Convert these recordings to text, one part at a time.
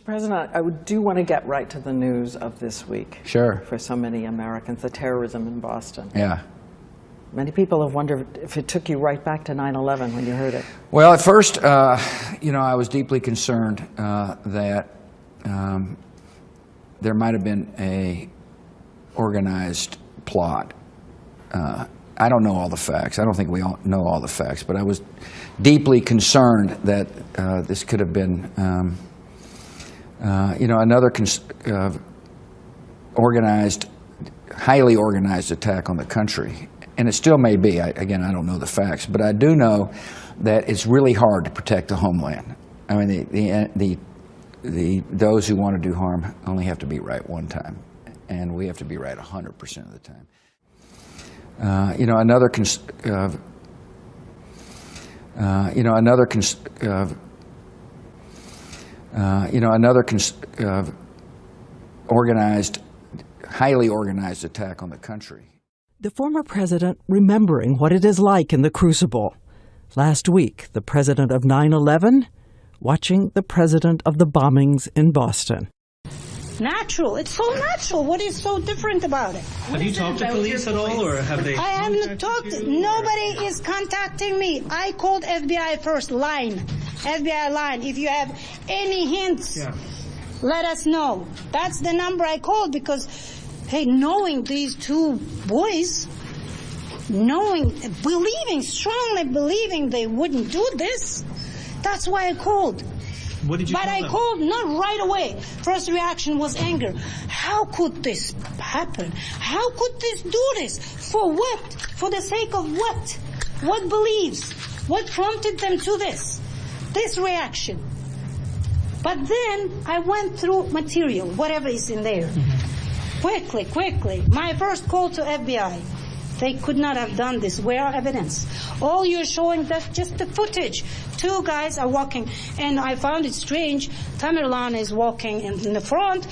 President, I do want to get right to the news of this week. Sure. For so many Americans, the terrorism in Boston. Yeah. Many people have wondered if it took you right back to 9/11 when you heard it. Well, at first, I was deeply concerned that there might have been a organized plot. I don't know all the facts. I don't think we all know all the facts, but I was deeply concerned that this could have been, another organized, highly organized attack on the country. And it still may be. Again, I don't know the facts, but I do know that it's really hard to protect the homeland. I mean, those who want to do harm only have to be right one time, and we have to be right 100% of the time. Another organized, highly organized attack on the country. The former president remembering what it is like in the crucible. Last week, the president of 9/11 watching the president of the bombings in Boston. Natural. It's so natural. What is so different about it? Have you talked to police at all, or have they? I haven't talked. Nobody is contacting me. I called FBI first line. FBI line. If you have any hints, let us know. That's the number I called because, hey, knowing these two boys, strongly believing they wouldn't do this, that's why I called. What did you But tell I them? called not right away. First reaction was anger. How could this happen? How could this do this? For what? For the sake of what? What beliefs? What prompted them to this? This reaction. But then I went through material, whatever is in there. Quickly. My first call to FBI. They could not have done this. Where are evidence? All you're showing, that's just the footage. Two guys are walking, and I found it strange. Tamerlan is walking in the front.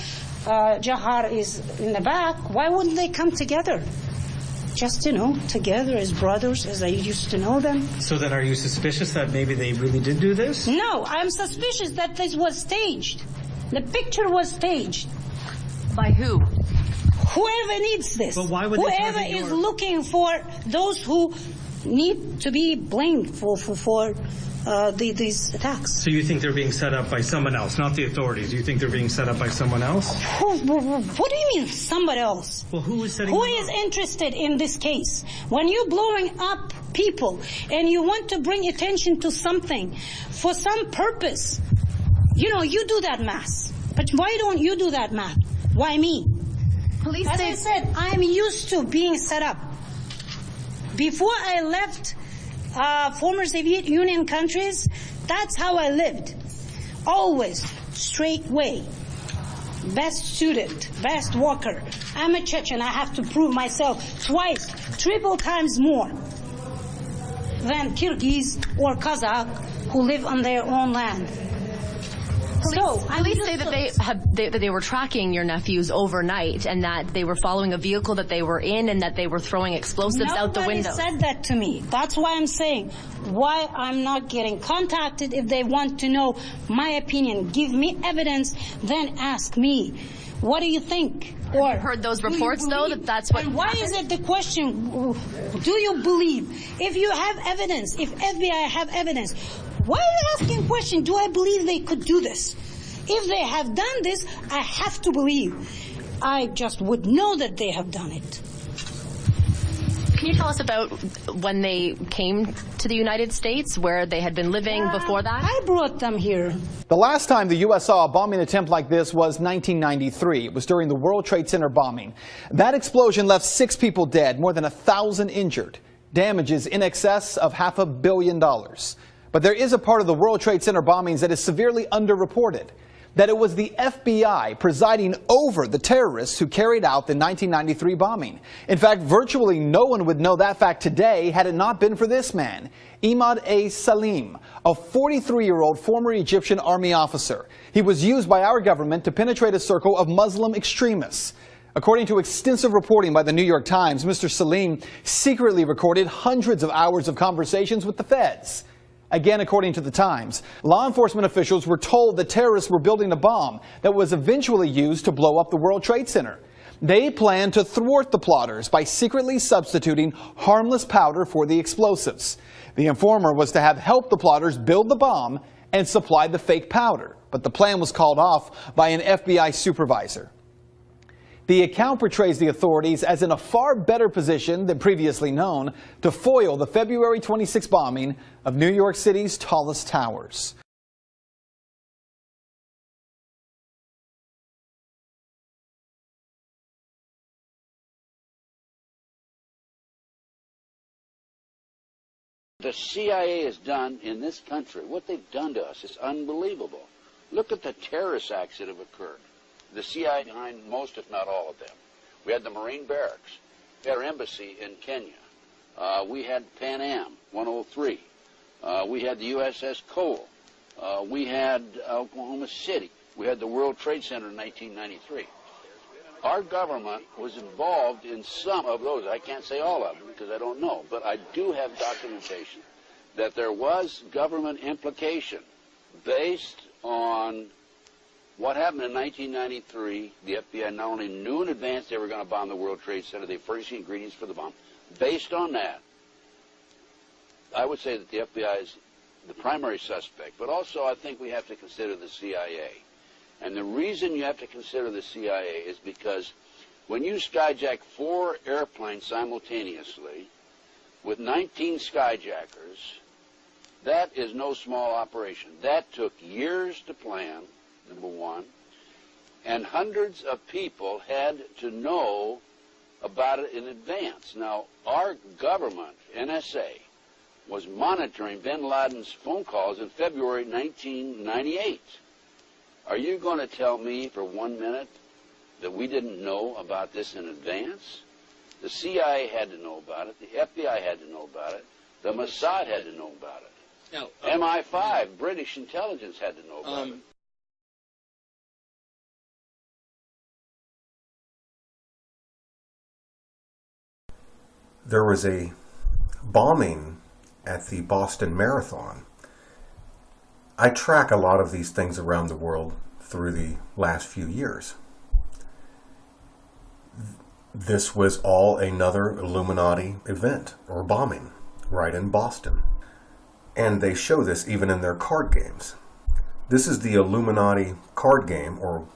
Jahar is in the back. Why wouldn't they come together? Just, together as brothers, as I used to know them. So then are you suspicious that maybe they really did do this? No, I'm suspicious that this was staged. The picture was staged. By who? Whoever needs this, But why would they whoever target is your- looking for those who need to be blamed for these attacks. So you think they're being set up by someone else, not the authorities? You think they're being set up by someone else? What do you mean somebody else? Well, who is setting Who them is up? interested in this case? When you're blowing up people and you want to bring attention to something for some purpose, you do that math. But why don't you do that math? Why me? Police As say I said, I'm used to being set up. Before I left former Soviet Union countries, that's how I lived. Always straight way. Best student, best worker. I'm a Chechen. I have to prove myself twice, triple times more than Kyrgyz or Kazakh who live on their own land. Police say that they were tracking your nephews overnight, and that they were following a vehicle that they were in, and that they were throwing explosives out the window. Nobody said that to me. That's why I'm saying why I'm not getting contacted. If they want to know my opinion, give me evidence, then ask me. What do you think? Or Have you heard those reports, though, that's what And why is it the question, do you believe? If you have evidence, if FBI have evidence, why are you asking question, do I believe they could do this? If they have done this, I have to believe. I just would know that they have done it. Can you tell us about when they came to the United States, where they had been living before that? I brought them here. The last time the U.S. saw a bombing attempt like this was 1993. It was during the World Trade Center bombing. That explosion left 6 people dead, more than 1,000 injured. Damages in excess of $500 million. But there is a part of the World Trade Center bombings that is severely underreported. That it was the FBI presiding over the terrorists who carried out the 1993 bombing. In fact, virtually no one would know that fact today had it not been for this man, Imad A. Salim, a 43-year-old former Egyptian army officer. He was used by our government to penetrate a circle of Muslim extremists. According to extensive reporting by the New York Times, Mr. Salim secretly recorded hundreds of hours of conversations with the feds. Again, according to the Times, law enforcement officials were told the terrorists were building a bomb that was eventually used to blow up the World Trade Center. They planned to thwart the plotters by secretly substituting harmless powder for the explosives. The informer was to have helped the plotters build the bomb and supply the fake powder, but the plan was called off by an FBI supervisor. The account portrays the authorities as in a far better position than previously known to foil the February 26 bombing of New York City's tallest towers. The CIA has done in this country, what they've done to us is unbelievable. Look at the terrorist acts that have occurred. The CIA behind most, if not all of them. We had the Marine Barracks. We had our embassy in Kenya. We had Pan Am 103. We had the USS Cole. We had Oklahoma City. We had the World Trade Center in 1993. Our government was involved in some of those. I can't say all of them because I don't know, but I do have documentation that there was government implication based on what happened in 1993. The FBI not only knew in advance they were going to bomb the World Trade Center, they furnished the ingredients for the bomb. Based on that, I would say that the FBI is the primary suspect, but also I think we have to consider the CIA. And the reason you have to consider the CIA is because when you skyjack 4 airplanes simultaneously with 19 skyjackers, that is no small operation. That took years to plan, number one, and hundreds of people had to know about it in advance. Now, our government, NSA, was monitoring bin Laden's phone calls in February 1998. Are you going to tell me for 1 minute that we didn't know about this in advance? The CIA had to know about it. The FBI had to know about it. The Mossad had to know about it. Now, MI5, British intelligence, had to know about it. There was a bombing at the Boston Marathon. I track a lot of these things around the world through the last few years. This was all another Illuminati event or bombing right in Boston. And they show this even in their card games. This is the Illuminati card game, or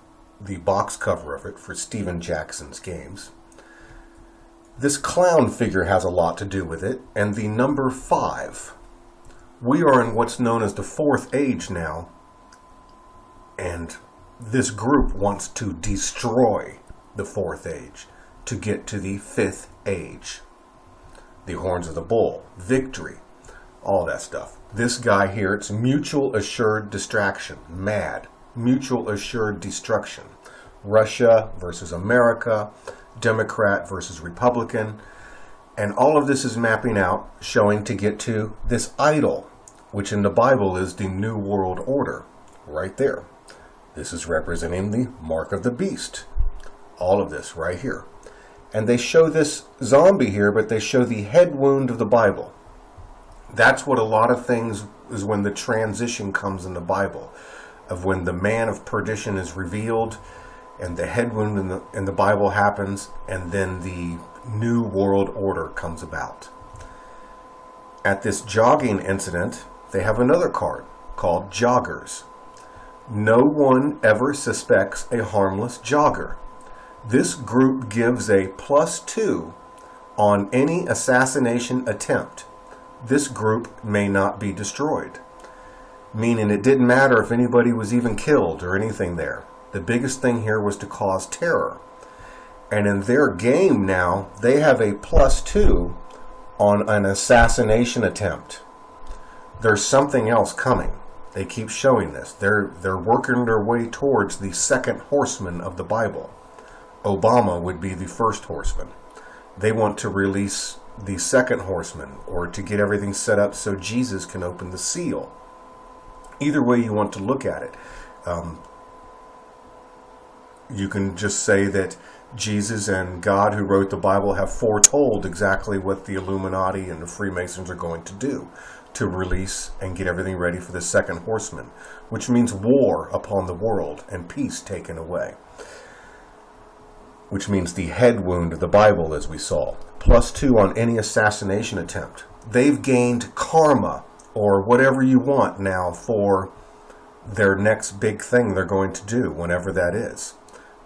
the box cover of it for Steven Jackson's games. This clown figure has a lot to do with it, and the number 5. We are in what's known as the 4th age now, and this group wants to destroy the 4th age to get to the 5th age. The horns of the bull, victory, all that stuff. This guy here, it's mutual assured distraction, MAD, mutual assured destruction. Russia versus America, Democrat versus Republican. And all of this is mapping out, showing to get to this idol, which in the Bible is the New World Order, right there. This is representing the mark of the beast. All of this right here. And they show this zombie here, but they show the head wound of the Bible. That's what a lot of things is when the transition comes in the Bible, of when the man of perdition is revealed, and the head wound in the Bible happens, and then the New World Order comes about. At this jogging incident, they have another card called joggers. No one ever suspects a harmless jogger. This group gives a +2 on any assassination attempt. This group may not be destroyed. Meaning it didn't matter if anybody was even killed or anything there. The biggest thing here was to cause terror. And in their game now, they have a +2 on an assassination attempt. There's something else coming. They keep showing this. They're working their way towards the second horseman of the Bible. Obama would be the first horseman. They want to release the second horseman, or to get everything set up so Jesus can open the seal. Either way you want to look at it. You can just say that Jesus and God, who wrote the Bible, have foretold exactly what the Illuminati and the Freemasons are going to do. to release and get everything ready for the second horseman, which means war upon the world and peace taken away, which means the head wound of the Bible, as we saw, +2 on any assassination attempt. They've gained karma, or whatever you want now, for their next big thing they're going to do, whenever that is.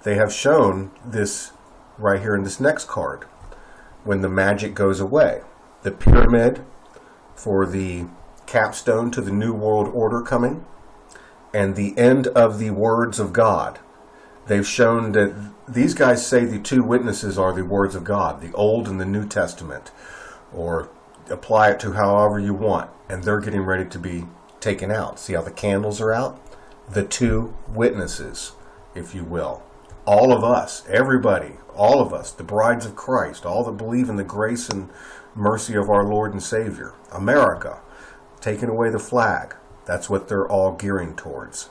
They have shown this right here in this next card, when the magic goes away. The pyramid for the capstone to the New World Order coming, and the end of the words of God. They've shown that these guys say the two witnesses are the words of God, the Old and the New Testament, or apply it to however you want, and they're getting ready to be taken out. See how the candles are out? The two witnesses, if you will. All of us, everybody, all of us, the brides of Christ, all that believe in the grace and mercy of our Lord and Savior. America, taking away the flag. That's what they're all gearing towards.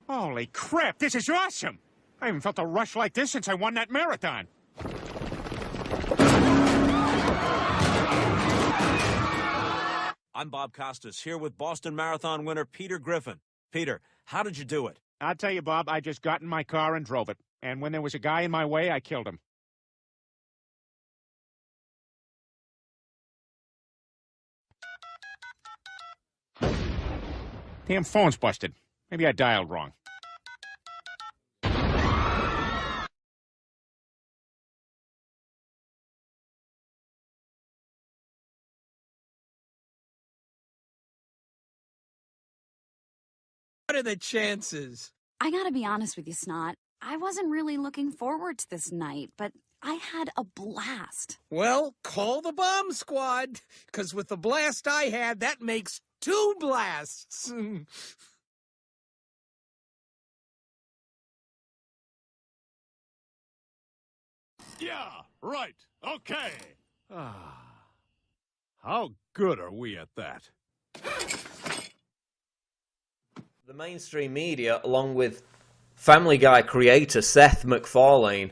Holy crap, this is awesome! I haven't felt a rush like this since I won that marathon. I'm Bob Costas, here with Boston Marathon winner Peter Griffin. Peter, how did you do it? I'll tell you, Bob, I just got in my car and drove it. And when there was a guy in my way, I killed him. Damn phone's busted. Maybe I dialed wrong. What are the chances? I gotta be honest with you, Snot. I wasn't really looking forward to this night, but I had a blast. Well, call the bomb squad, because with the blast I had, that makes 2 blasts. Yeah, right. Okay. How good are we at that? The mainstream media, along with Family Guy creator Seth MacFarlane,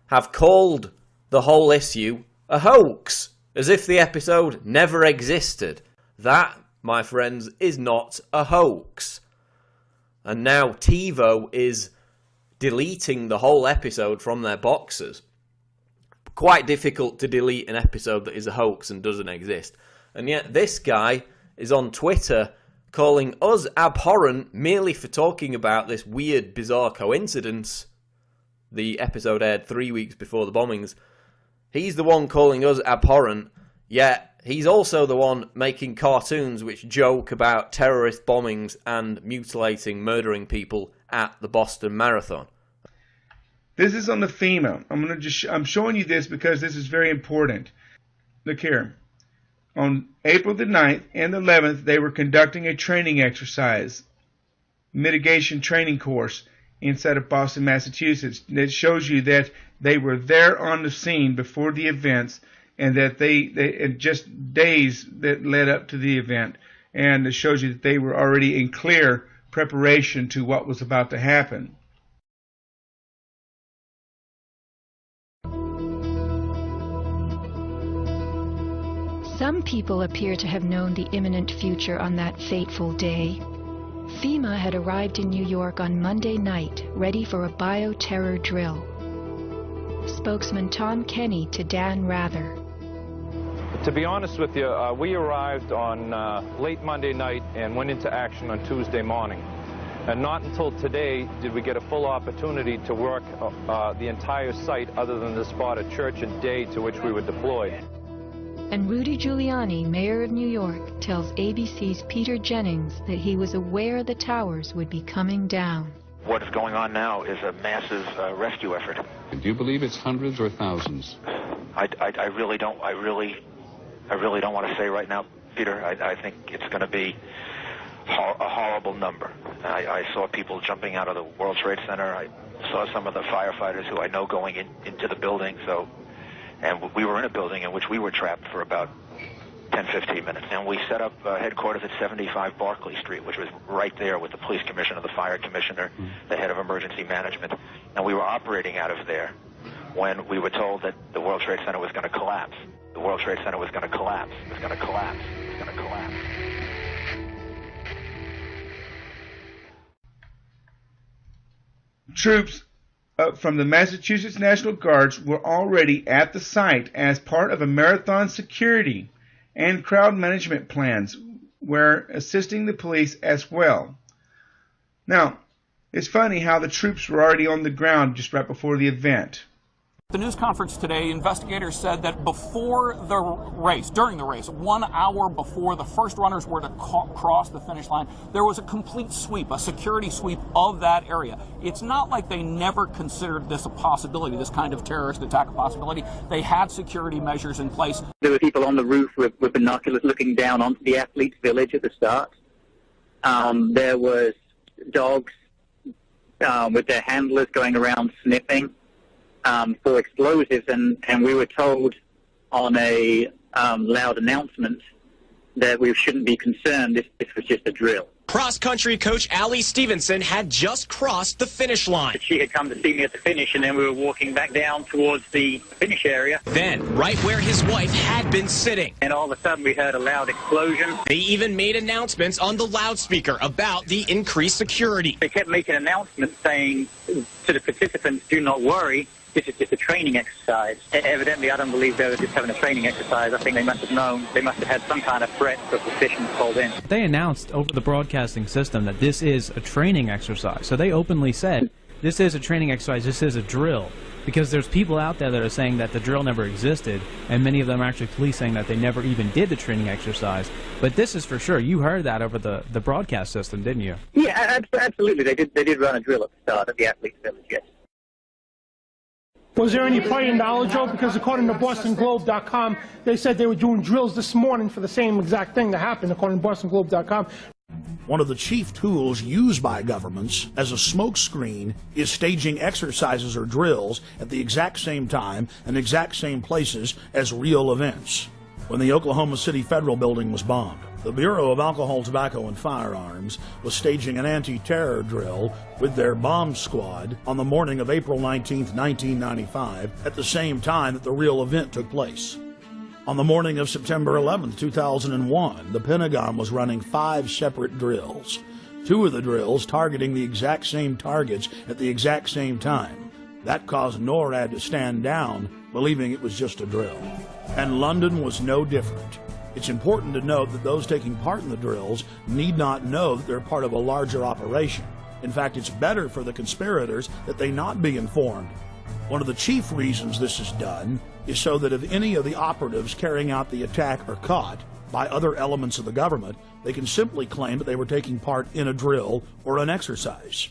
have called the whole issue a hoax, as if the episode never existed. That, my friends, is not a hoax. And now TiVo is deleting the whole episode from their boxes. Quite difficult to delete an episode that is a hoax and doesn't exist. And yet this guy is on Twitter calling us abhorrent merely for talking about this weird, bizarre coincidence. The episode aired 3 weeks before the bombings. He's the one calling us abhorrent, yet he's also the one making cartoons which joke about terrorist bombings and mutilating, murdering people at the Boston Marathon. This is on the FEMA. I'm showing you this because this is very important. Look here. On April the 9th and the 11th, they were conducting a training exercise, mitigation training course inside of Boston, Massachusetts. It shows you that they were there on the scene before the events, and that they just days that led up to the event, and it shows you that they were already in clear preparation to what was about to happen. Some people appear to have known the imminent future on that fateful day. FEMA had arrived in New York on Monday night, ready for a bioterror drill. Spokesman Tom Kenny to Dan Rather. To be honest with you, we arrived on late Monday night and went into action on Tuesday morning. And not until today did we get a full opportunity to work the entire site other than the spot at Church and Day to which we were deployed. And Rudy Giuliani, mayor of New York, tells ABC's Peter Jennings that he was aware the towers would be coming down. What is going on now is a massive rescue effort. Do you believe it's hundreds or thousands? I really don't want to say right now, Peter. I think it's going to be a horrible number. I saw people jumping out of the World Trade Center. I saw some of the firefighters who I know going into the building. And we were in a building in which we were trapped for about 10-15 minutes. And we set up headquarters at 75 Barclay Street, which was right there with the police commissioner, the fire commissioner, the head of emergency management. And we were operating out of there when we were told that the World Trade Center was going to collapse. The World Trade Center was going to collapse. It was going to collapse. It was going to collapse. Troops from the Massachusetts National Guards were already at the site as part of a marathon security and crowd management plans, were assisting the police as well. Now, it's funny how the troops were already on the ground just right before the event. The news conference today, investigators said that before the race, during the race, 1 hour before the first runners were to cross the finish line, there was a complete sweep, a security sweep of that area. It's not like they never considered this a possibility, this kind of terrorist attack a possibility. They had security measures in place. There were people on the roof with binoculars looking down onto the athletes' village at the start. There was dogs with their handlers going around sniffing for explosives, and we were told on a loud announcement that we shouldn't be concerned. This was just a drill. Cross-country coach Allie Stevenson had just crossed the finish line. She had come to see me at the finish, and then we were walking back down towards the finish area. Then, right where his wife had been sitting. And all of a sudden, we heard a loud explosion. They even made announcements on the loudspeaker about the increased security. They kept making announcements saying to the participants, do not worry. This is just a training exercise. Evidently, I don't believe they were just having a training exercise. I think they must have known, they must have had some kind of threat or suspicion called in. They announced over the broadcasting system that this is a training exercise. So they openly said, this is a training exercise, this is a drill. Because there's people out there that are saying that the drill never existed, and many of them are actually police saying that they never even did the training exercise. But this is for sure. You heard that over the broadcast system, didn't you? Yeah, absolutely. They did run a drill at the start of the athletes' village, yes. Was there any prior knowledge, Joe? Because according to BostonGlobe.com, they said they were doing drills this morning for the same exact thing that happened, according to BostonGlobe.com. One of the chief tools used by governments as a smokescreen is staging exercises or drills at the exact same time and exact same places as real events. When the Oklahoma City Federal Building was bombed, the Bureau of Alcohol, Tobacco, and Firearms was staging an anti-terror drill with their bomb squad on the morning of April 19, 1995, at the same time that the real event took place. On the morning of September 11, 2001, the Pentagon was running 5 separate drills, 2 of the drills targeting the exact same targets at the exact same time. That caused NORAD to stand down, believing it was just a drill. And London was no different. It's important to note that those taking part in the drills need not know that they're part of a larger operation. In fact, it's better for the conspirators that they not be informed. One of the chief reasons this is done is so that if any of the operatives carrying out the attack are caught by other elements of the government, they can simply claim that they were taking part in a drill or an exercise.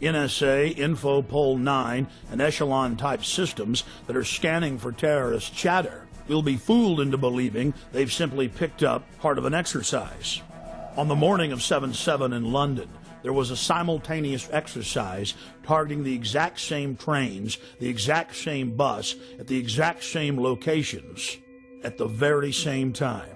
NSA, Infopol 9, and Echelon-type systems that are scanning for terrorist chatter will be fooled into believing they've simply picked up part of an exercise. On the morning of 7/7 in London, there was a simultaneous exercise targeting the exact same trains, the exact same bus, at the exact same locations, at the very same time.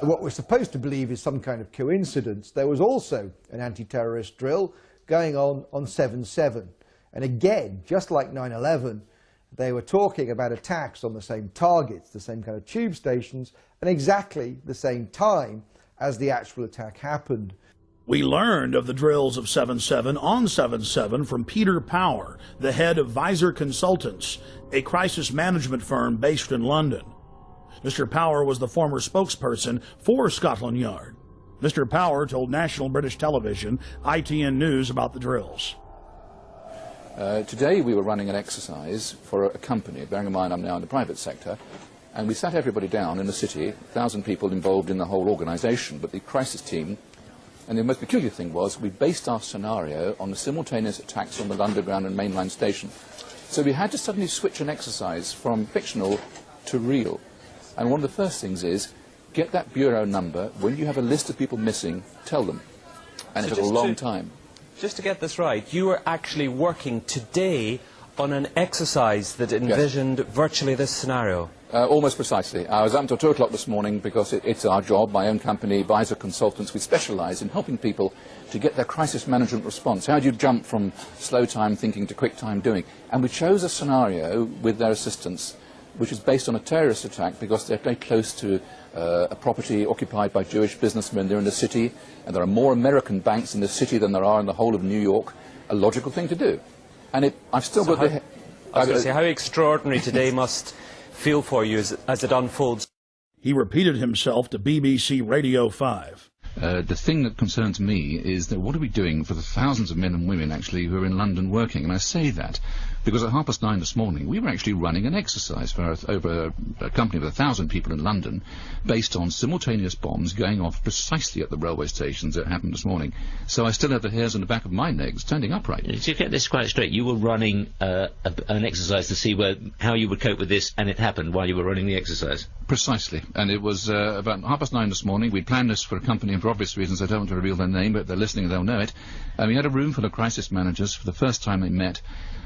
What we're supposed to believe is some kind of coincidence. There was also an anti-terrorist drill going on 7/7. And again, just like 9/11, they were talking about attacks on the same targets, the same kind of tube stations, and exactly the same time as the actual attack happened. We learned of the drills of 7/7 on 7/7 from Peter Power, the head of Visor Consultants, a crisis management firm based in London. Mr. Power was the former spokesperson for Scotland Yard. Mr. Power told National British Television, ITN News, about the drills. Today we were running an exercise for a company, bearing in mind I'm now in the private sector, and we sat everybody down in the city, 1,000 people involved in the whole organisation, but the crisis team. And the most peculiar thing was we based our scenario on the simultaneous attacks on the Underground and mainline station. So we had to suddenly switch an exercise from fictional to real. And one of the first things is, get that bureau number. When you have a list of people missing, tell them. And it took a long time. Just to get this right, you were actually working today on an exercise that envisioned virtually this scenario. Almost precisely. I was up until 2 o'clock this morning because it's our job, my own company, Visor Consultants. We specialise in helping people to get their crisis management response. How do you jump from slow time thinking to quick time doing? And we chose a scenario with their assistance, which is based on a terrorist attack because they're very close to a property occupied by Jewish businessmen. They're in the city, and there are more American banks in the city than there are in the whole of New York. A logical thing to do. And I've still got the... I was going to say, how extraordinary today must feel for you as it unfolds. He repeated himself to BBC Radio 5. The thing that concerns me is that what are we doing for the thousands of men and women actually who are in London working? And I say that because at 9:30 this morning we were actually running an exercise for over a company of 1,000 people in London based on simultaneous bombs going off precisely at the railway stations that happened this morning. So I still have the hairs on the back of my neck standing upright. To get this quite straight, you were running an exercise to see how you would cope with this, and it happened while you were running the exercise? Precisely. And it was about 9:30 this morning. We'd planned this for a company, and for obvious reasons I don't want to reveal their name, but if they're listening they'll know it. And we had a room full of crisis managers for the first time they met.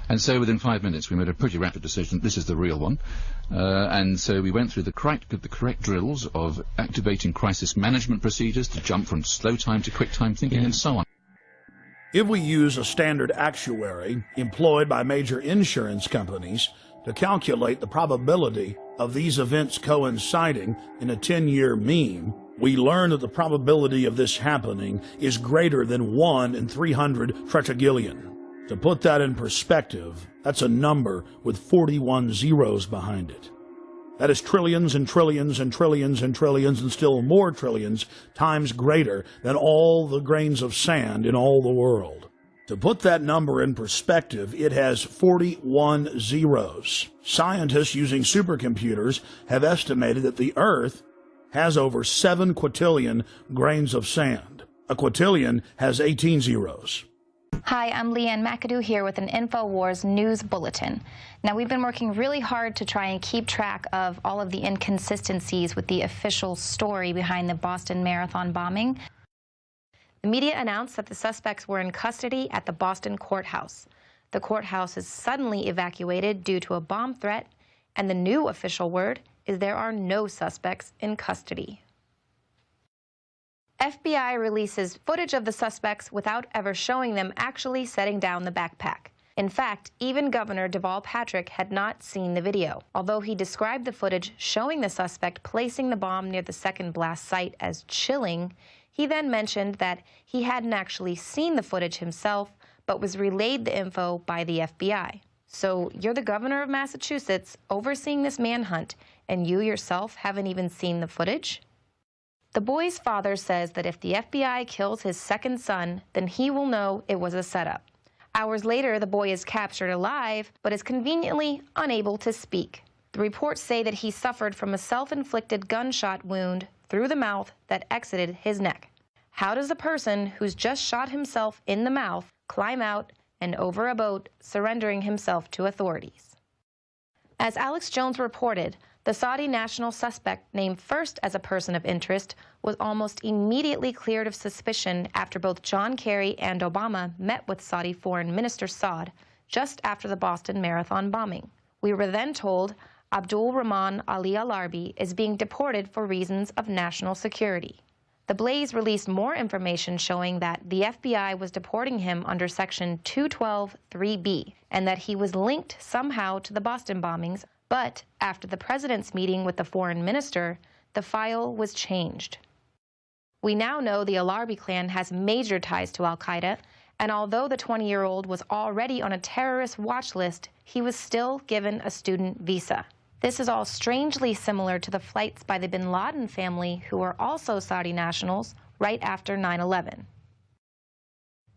And so within 5 minutes we made a pretty rapid decision, this is the real one. And so we went through the correct drills of activating crisis management procedures to jump from slow time to quick time thinking and so on. If we use a standard actuary employed by major insurance companies to calculate the probability of these events coinciding in a 10-year mean, we learn that the probability of this happening is greater than 1 in 300 tetragillion. To put that in perspective, that's a number with 41 zeros behind it. That is trillions and trillions and trillions and trillions and still more trillions times greater than all the grains of sand in all the world. To put that number in perspective, it has 41 zeros. Scientists using supercomputers have estimated that the Earth has over 7 quintillion grains of sand. A quintillion has 18 zeros. Hi, I'm Leanne McAdoo here with an InfoWars News Bulletin. Now, we've been working really hard to try and keep track of all of the inconsistencies with the official story behind the Boston Marathon bombing. The media announced that the suspects were in custody at the Boston courthouse. The courthouse is suddenly evacuated due to a bomb threat, and the new official word is there are no suspects in custody. FBI releases footage of the suspects without ever showing them actually setting down the backpack. In fact, even Governor Deval Patrick had not seen the video. Although he described the footage showing the suspect placing the bomb near the second blast site as chilling, he then mentioned that he hadn't actually seen the footage himself, but was relayed the info by the FBI. So you're the governor of Massachusetts overseeing this manhunt, and you yourself haven't even seen the footage? The boy's father says that if the FBI kills his second son, then he will know it was a setup. Hours later, the boy is captured alive, but is conveniently unable to speak. The reports say that he suffered from a self-inflicted gunshot wound through the mouth that exited his neck. How does a person who's just shot himself in the mouth climb out and over a boat, surrendering himself to authorities? As Alex Jones reported, the Saudi national suspect, named first as a person of interest, was almost immediately cleared of suspicion after both John Kerry and Obama met with Saudi Foreign Minister Saud just after the Boston Marathon bombing. We were then told Abdul Rahman Ali Al-Arbi is being deported for reasons of national security. The Blaze released more information showing that the FBI was deporting him under Section 212(3)(b, and that he was linked somehow to the Boston bombings. But after the president's meeting with the foreign minister, the file was changed. We now know the Al-Arbi clan has major ties to al-Qaeda, and although the 20-year-old was already on a terrorist watch list, he was still given a student visa. This is all strangely similar to the flights by the bin Laden family, who are also Saudi nationals, right after 9/11.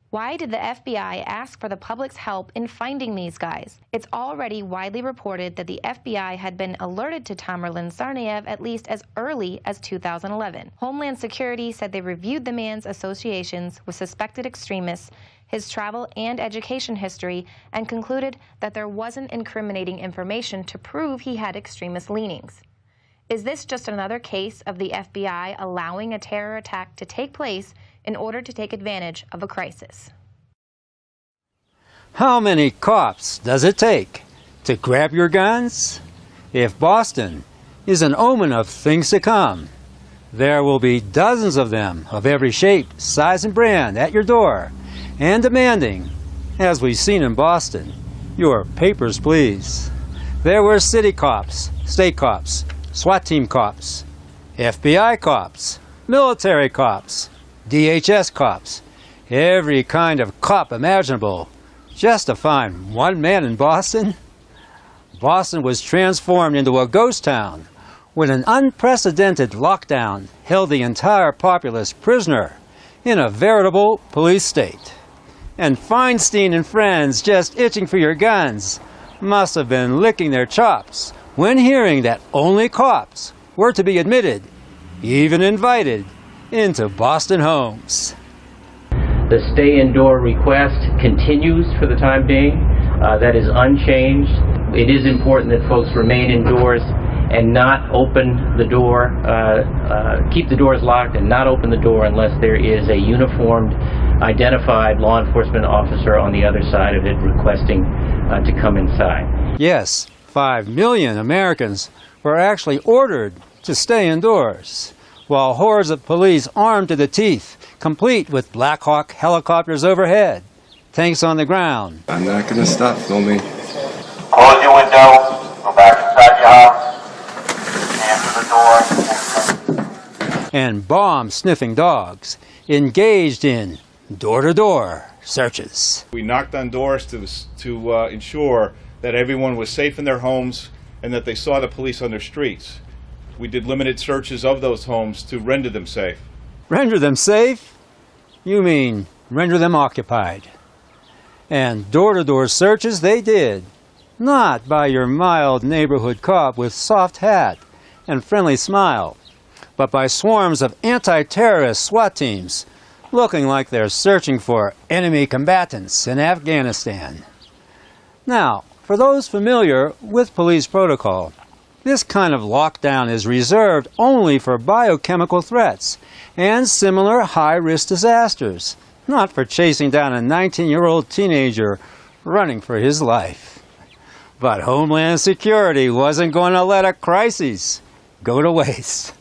Why did the FBI ask for the public's help in finding these guys? It's already widely reported that the FBI had been alerted to Tamerlan Tsarnaev at least as early as 2011. Homeland Security said they reviewed the man's associations with suspected extremists, his travel and education history, and concluded that there wasn't incriminating information to prove he had extremist leanings. Is this just another case of the FBI allowing a terror attack to take place in order to take advantage of a crisis? How many cops does it take to grab your guns? If Boston is an omen of things to come, there will be dozens of them of every shape, size, and brand at your door, and demanding, as we've seen in Boston, your papers, please. There were city cops, state cops, SWAT team cops, FBI cops, military cops, DHS cops, every kind of cop imaginable, just to find one man in Boston. Boston was transformed into a ghost town when an unprecedented lockdown held the entire populace prisoner in a veritable police state. And Feinstein and friends, just itching for your guns, must have been licking their chops when hearing that only cops were to be admitted, even invited, into Boston homes. The stay indoor request continues for the time being. That is unchanged. It is important that folks remain indoors and not open the door, keep the doors locked and not open the door unless there is a uniformed, identified law enforcement officer on the other side of it requesting to come inside. Yes, 5 million Americans were actually ordered to stay indoors, while hordes of police armed to the teeth, complete with Black Hawk helicopters overhead, tanks on the ground. I'm not going to stop filming. Close your window, go back inside your house, answer the door. And bomb-sniffing dogs engaged in door-to-door searches. We knocked on doors to ensure that everyone was safe in their homes and that they saw the police on their streets. We did limited searches of those homes to render them safe. Render them safe? You mean render them occupied. And door-to-door searches they did, not by your mild neighborhood cop with soft hat and friendly smile, but by swarms of anti-terrorist SWAT teams looking like they're searching for enemy combatants in Afghanistan. Now, for those familiar with police protocol, this kind of lockdown is reserved only for biochemical threats and similar high-risk disasters, not for chasing down a 19-year-old teenager running for his life. But Homeland Security wasn't going to let a crisis go to waste.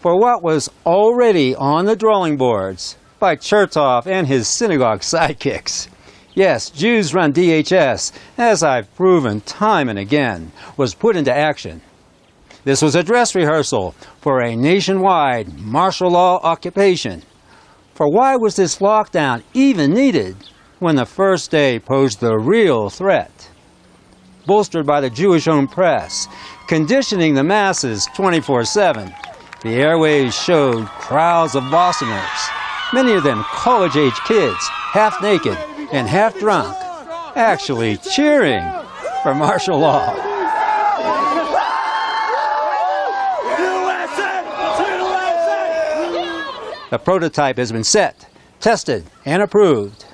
For what was already on the drawing boards by Chertoff and his synagogue sidekicks, yes, Jews run DHS, as I've proven time and again, was put into action. This was a dress rehearsal for a nationwide martial law occupation. For why was this lockdown even needed when the first day posed the real threat? Bolstered by the Jewish-owned press, conditioning the masses 24/7, the airwaves showed crowds of Bostoners, many of them college-age kids, half naked and half drunk, actually cheering for martial law. The prototype has been set, tested, and approved.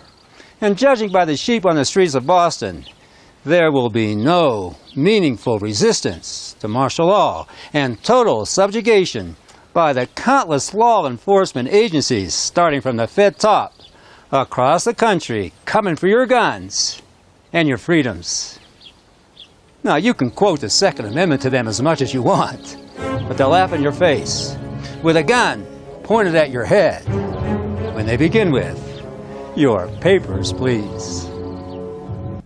And judging by the sheep on the streets of Boston, there will be no meaningful resistance to martial law and total subjugation by the countless law enforcement agencies, starting from the Fed top, across the country, coming for your guns and your freedoms. Now, you can quote the Second Amendment to them as much as you want, but they'll laugh in your face with a gun pointed at your head when they begin with, "Your papers, please."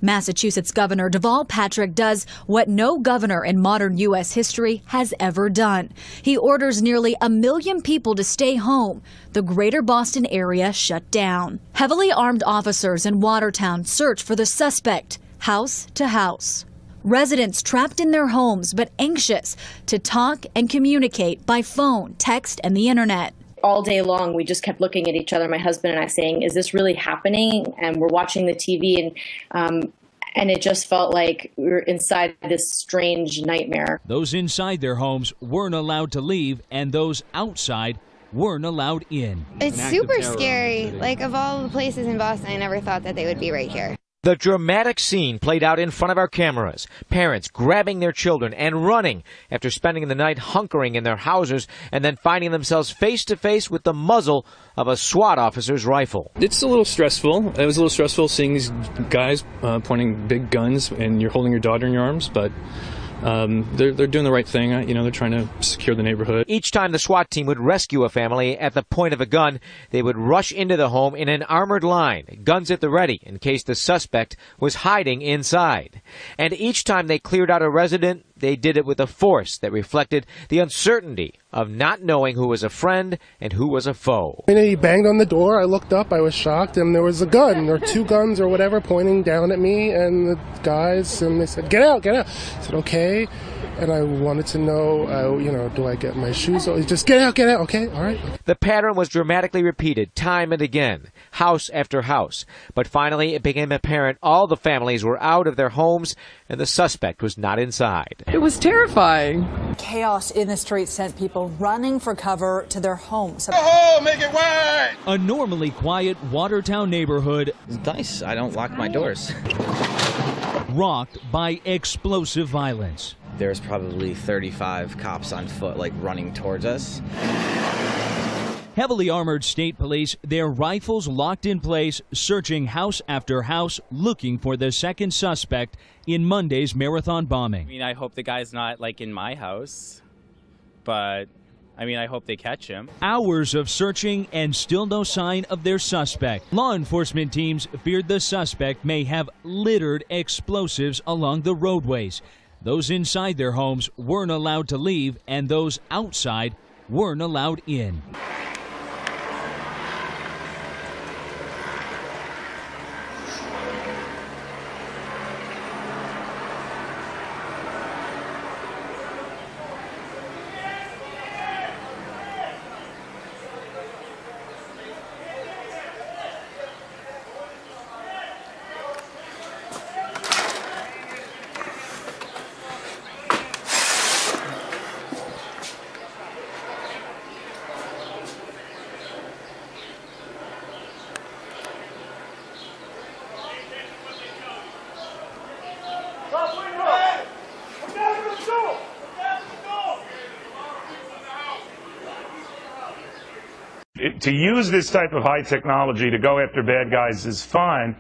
Massachusetts Governor Deval Patrick does what no governor in modern U.S. history has ever done. He orders nearly 1 million people to stay home. The greater Boston area shut down. Heavily armed officers in Watertown search for the suspect, house to house. Residents trapped in their homes but anxious to talk and communicate by phone, text, and the internet. All day long, we just kept looking at each other, my husband and I, saying, is this really happening? And we're watching the TV, and it just felt like we were inside this strange nightmare. Those inside their homes weren't allowed to leave, and those outside weren't allowed in. It's super scary. Like, of all the places in Boston, I never thought that they would be right here. The dramatic scene played out in front of our cameras. Parents grabbing their children and running after spending the night hunkering in their houses and then finding themselves face to face with the muzzle of a SWAT officer's rifle. It's a little stressful. It was a little stressful seeing these guys pointing big guns and you're holding your daughter in your arms, but they're doing the right thing. They're trying to secure the neighborhood. Each time the SWAT team would rescue a family at the point of a gun, they would rush into the home in an armored line, guns at the ready in case the suspect was hiding inside. And each time they cleared out a resident, they did it with a force that reflected the uncertainty of not knowing who was a friend and who was a foe. When he banged on the door, I looked up, I was shocked, and there was a gun, or 2 guns or whatever, pointing down at me, and the guys, and they said, get out, get out. I said, okay. And I wanted to know, do I get my shoes? Just get out, okay, all right. The pattern was dramatically repeated time and again, house after house. But finally, it became apparent all the families were out of their homes and the suspect was not inside. It was terrifying. Chaos in the streets sent people running for cover to their homes. Oh, make it wide! A normally quiet Watertown neighborhood. It's nice. I don't lock my doors. Rocked by explosive violence. There's probably 35 cops on foot, running towards us. Heavily armored state police, their rifles locked in place, searching house after house, looking for the second suspect in Monday's marathon bombing. I hope the guy's not, in my house, but, I hope they catch him. Hours of searching and still no sign of their suspect. Law enforcement teams feared the suspect may have littered explosives along the roadways. Those inside their homes weren't allowed to leave, and those outside weren't allowed in. To use this type of high technology to go after bad guys is fine.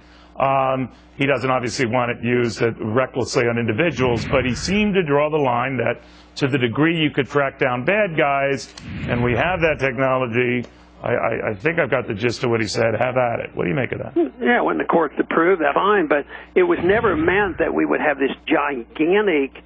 He doesn't obviously want it used recklessly on individuals, but he seemed to draw the line that to the degree you could track down bad guys, and we have that technology, I think I've got the gist of what he said. Have at it. What do you make of that? Yeah, when the courts approve, that's fine, but it was never meant that we would have this gigantic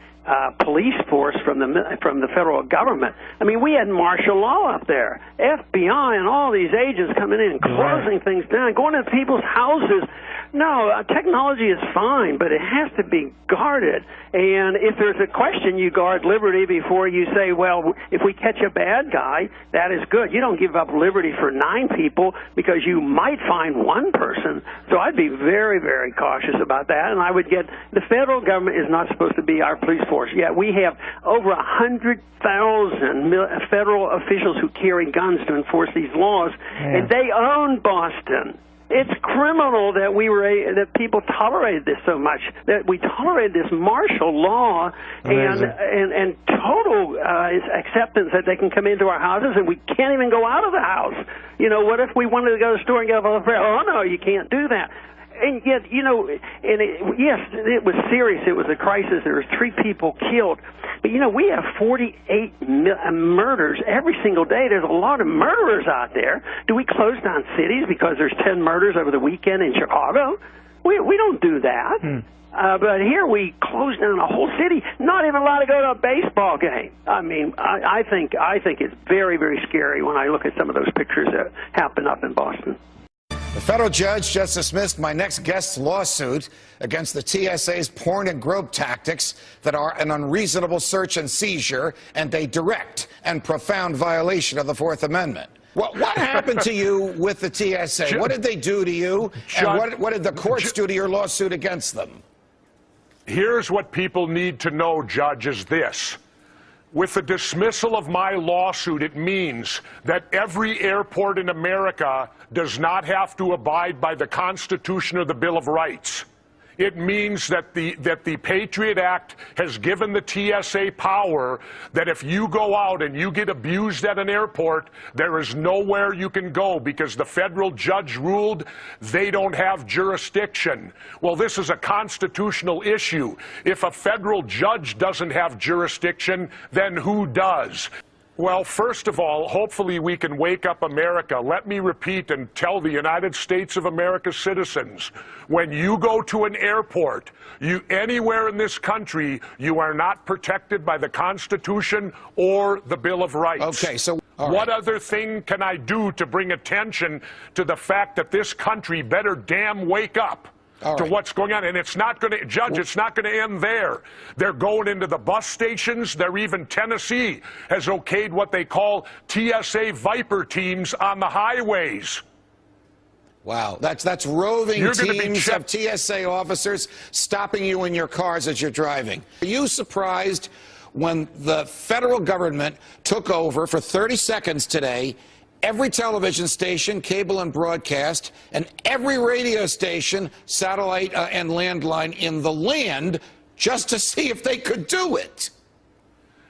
police force from the federal government. We had martial law up there, FBI and all these agents coming in and closing things down, going into people's houses. No, technology is fine, but it has to be guarded. And if there's a question, you guard liberty before you say, well, if we catch a bad guy, that is good. You don't give up liberty for 9 people because you might find one person. So I'd be very, very cautious about that. And I would get, the federal government is not supposed to be our police force. Yet we have over 100,000 federal officials who carry guns to enforce these laws, and they own Boston. It's criminal that that people tolerated this so much, that we tolerated this martial law and total acceptance that they can come into our houses and we can't even go out of the house. What if we wanted to go to the store and get a bread? Oh no, you can't do that. And yet, yes, it was serious. It was a crisis. There were 3 people killed. But, we have 48 murders every single day. There's a lot of murderers out there. Do we close down cities because there's 10 murders over the weekend in Chicago? We don't do that. But here we close down a whole city, not even allowed to go to a baseball game. I mean, I think it's very, very scary when I look at some of those pictures that happen up in Boston. The federal judge just dismissed my next guest's lawsuit against the TSA's porn and grope tactics that are an unreasonable search and seizure and a direct and profound violation of the Fourth Amendment. What happened to you with the TSA? What did they do to you? And what did the courts do to your lawsuit against them? Here's what people need to know, Judge, is this. With the dismissal of my lawsuit, it means that every airport in America does not have to abide by the Constitution or the Bill of Rights. It means that the Patriot Act has given the TSA power that if you go out and you get abused at an airport, there is nowhere you can go because the federal judge ruled they don't have jurisdiction. Well, this is a constitutional issue. If a federal judge doesn't have jurisdiction, then who does? Well, first of all, hopefully we can wake up America. Let me repeat and tell the United States of America citizens, when you go to an airport, anywhere in this country, you are not protected by the Constitution or the Bill of Rights. Okay, so what other thing can I do to bring attention to the fact that this country better damn wake up to what's going on? And it's not going to, Judge, it's not going to end there. They're going into the bus stations. Even Tennessee has okayed what they call TSA Viper teams on the highways. Wow, that's roving teams of TSA officers stopping you in your cars as you're driving. Are you surprised when the federal government took over for 30 seconds today every television station, cable and broadcast, and every radio station, satellite and landline in the land just to see if they could do it?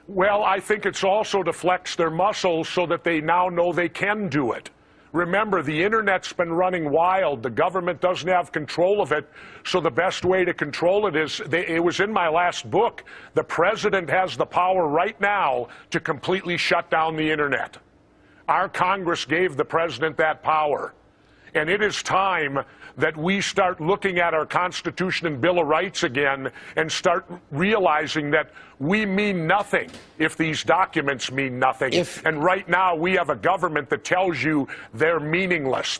Well, I think it's also to flex their muscles so that they now know they can do it. Remember, the internet's been running wild. The government doesn't have control of it. So the best way to control it is, it was in my last book, the president has the power right now to completely shut down the internet. Our Congress gave the president that power. And it is time that we start looking at our Constitution and Bill of Rights again and start realizing that we mean nothing if these documents mean nothing. And right now we have a government that tells you they're meaningless.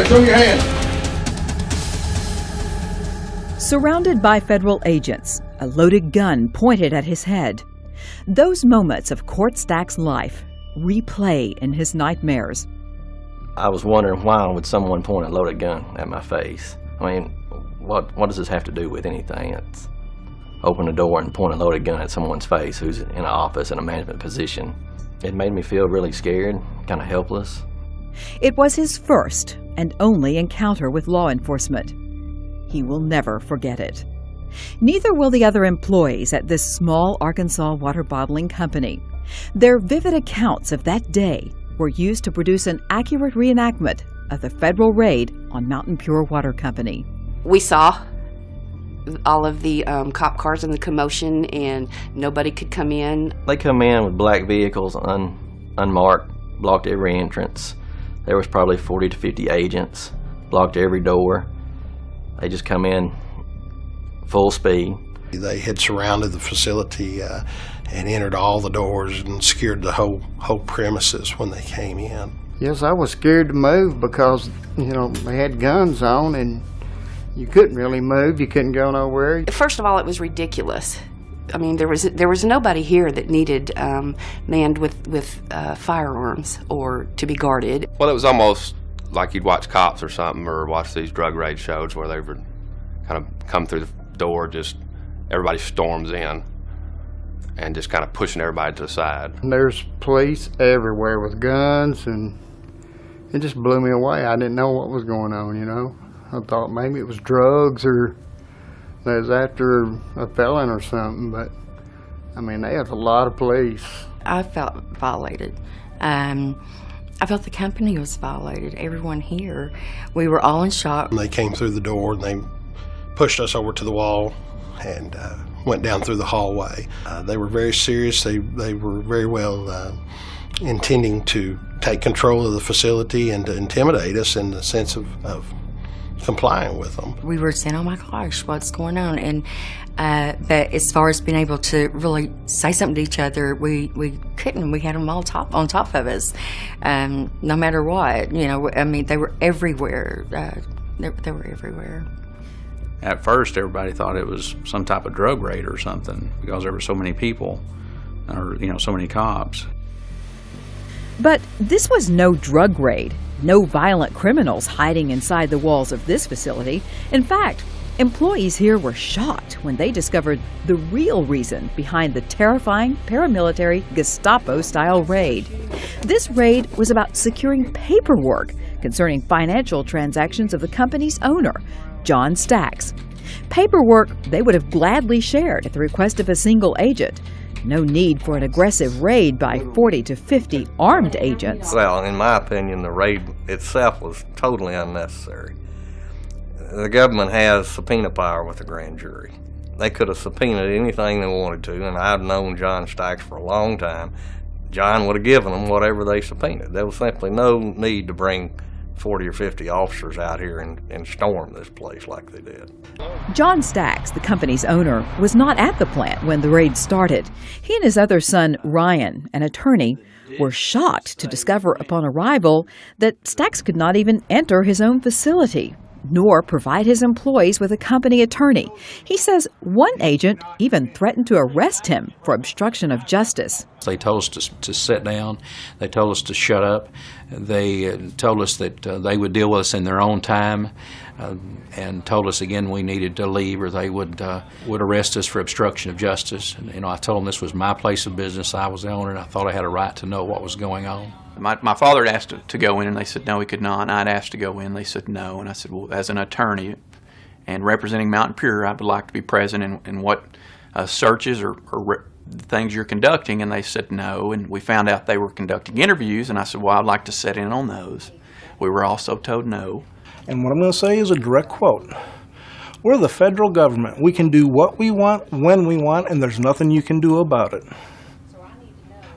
Show your hands. Surrounded by federal agents, a loaded gun pointed at his head. Those moments of Court Stack's life replay in his nightmares. I was wondering, why would someone point a loaded gun at my face? I mean, what does this have to do with anything? It's open the door and point a loaded gun at someone's face who's in an office in a management position. It made me feel really scared, kind of helpless. It was his first and only encounter with law enforcement. He will never forget it. Neither will the other employees at this small Arkansas water bottling company. Their vivid accounts of that day were used to produce an accurate reenactment of the federal raid on Mountain Pure Water Company. We saw all of the cop cars and the commotion, and nobody could come in. They come in with black vehicles, unmarked, blocked every entrance. There was probably 40 to 50 agents, blocked every door. They just come in full speed. They had surrounded the facility and entered all the doors and secured the whole premises when they came in. Yes, I was scared to move because, you know, they had guns on and you couldn't really move. You couldn't go nowhere. First of all, it was ridiculous. I mean, there was nobody here that needed manned with firearms or to be guarded. Well, it was almost like you'd watch Cops or something, or watch these drug raid shows where they would kind of come through the door, just everybody storms in and just kind of pushing everybody to the side. And there's police everywhere with guns, and it just blew me away. I didn't know what was going on, you know. I thought maybe it was drugs or they was after a felon or something, but I mean, they have a lot of police. I felt violated. I felt the company was violated, everyone here. We were all in shock. They came through the door and they pushed us over to the wall and went down through the hallway. They were very serious. They were very well intending to take control of the facility and to intimidate us in the sense of complying with them. We were saying, oh my gosh, what's going on? And but as far as being able to really say something to each other, we couldn't. We had them all on top of us, no matter what. You know, I mean, they were everywhere. They were everywhere. At first, everybody thought it was some type of drug raid or something because there were so many people, or, you know, so many cops. But this was no drug raid, no violent criminals hiding inside the walls of this facility. In fact, employees here were shocked when they discovered the real reason behind the terrifying paramilitary Gestapo-style raid. This raid was about securing paperwork concerning financial transactions of the company's owner, John Stacks. Paperwork they would have gladly shared at the request of a single agent. No need for an aggressive raid by 40 to 50 armed agents. Well, in my opinion, the raid itself was totally unnecessary. The government has subpoena power with the grand jury. They could have subpoenaed anything they wanted to, and I've known John Stacks for a long time. John would have given them whatever they subpoenaed. There was simply no need to bring 40 or 50 officers out here and storm this place like they did. John Stacks, the company's owner, was not at the plant when the raid started. He and his other son, Ryan, an attorney, were shocked to discover upon arrival that Stacks could not even enter his own facility, nor provide his employees with a company attorney. He says one agent even threatened to arrest him for obstruction of justice. They told us to sit down. They told us to shut up. They told us that they would deal with us in their own time, and told us again we needed to leave or they would arrest us for obstruction of justice. And, you know, I told them this was my place of business. I was the owner, and I thought I had a right to know what was going on. My father had asked to go in, and they said no, he could not. And I'd asked to go in, they said no. And I said, well, as an attorney and representing Mountain Pure, I would like to be present in what searches or things you're conducting. And they said no. And we found out they were conducting interviews, and I said, well, I'd like to sit in on those. We were also told no. And what I'm going to say is a direct quote. We're the federal government. We can do what we want, when we want, and there's nothing you can do about it.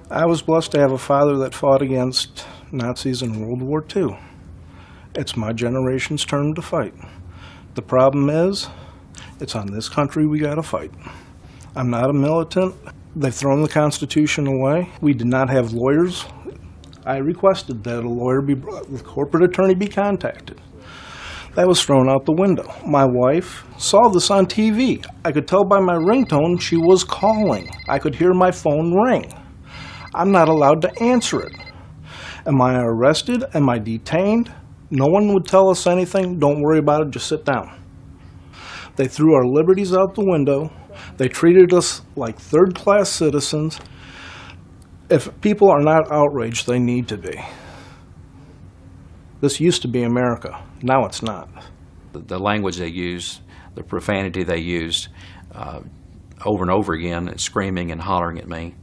I was blessed to have a father that fought against Nazis in World War II. It's my generation's turn to fight. The problem is, it's on this country we gotta fight. I'm not a militant. They've thrown the Constitution away. We did not have lawyers. I requested that a lawyer the corporate attorney be contacted. That was thrown out the window. My wife saw this on TV. I could tell by my ringtone she was calling. I could hear my phone ring. I'm not allowed to answer it. Am I arrested? Am I detained? No one would tell us anything. Don't worry about it. Just sit down. They threw our liberties out the window. They treated us like third-class citizens. If people are not outraged, they need to be. This used to be America. Now it's not. The language they used, the profanity they used over and over again, screaming and hollering at me,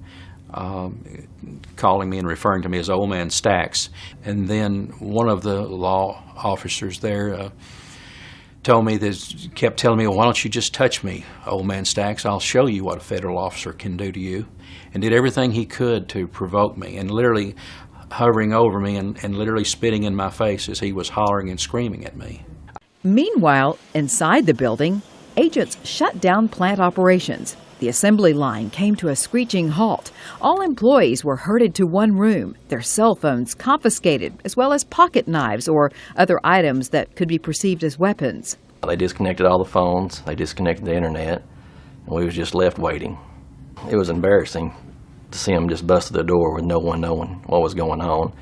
calling me and referring to me as Old Man Stacks. And then one of the law officers there told me this, kept telling me, well, why don't you just touch me, old man Stacks? I'll show you what a federal officer can do to you. And did everything he could to provoke me, and literally hovering over me and literally spitting in my face as he was hollering and screaming at me. Meanwhile, inside the building, agents shut down plant operations. The assembly line came to a screeching halt. All employees were herded to one room, their cell phones confiscated, as well as pocket knives or other items that could be perceived as weapons. They disconnected all the phones, they disconnected the internet, and we was just left waiting. It was embarrassing to see them just bust the door with no one knowing what was going on.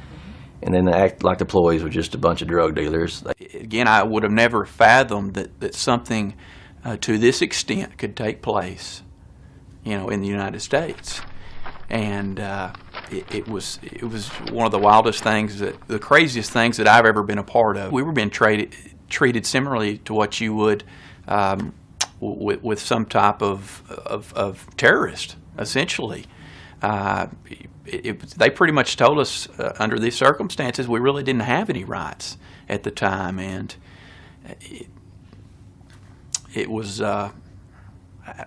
And then they act like the employees were just a bunch of drug dealers. Again, I would have never fathomed that something to this extent could take place, in the United States. And it was one of the wildest things, the craziest things that I've ever been a part of. We were being treated similarly to what you would with some type of terrorist, essentially. They pretty much told us under these circumstances we really didn't have any rights at the time, and it was.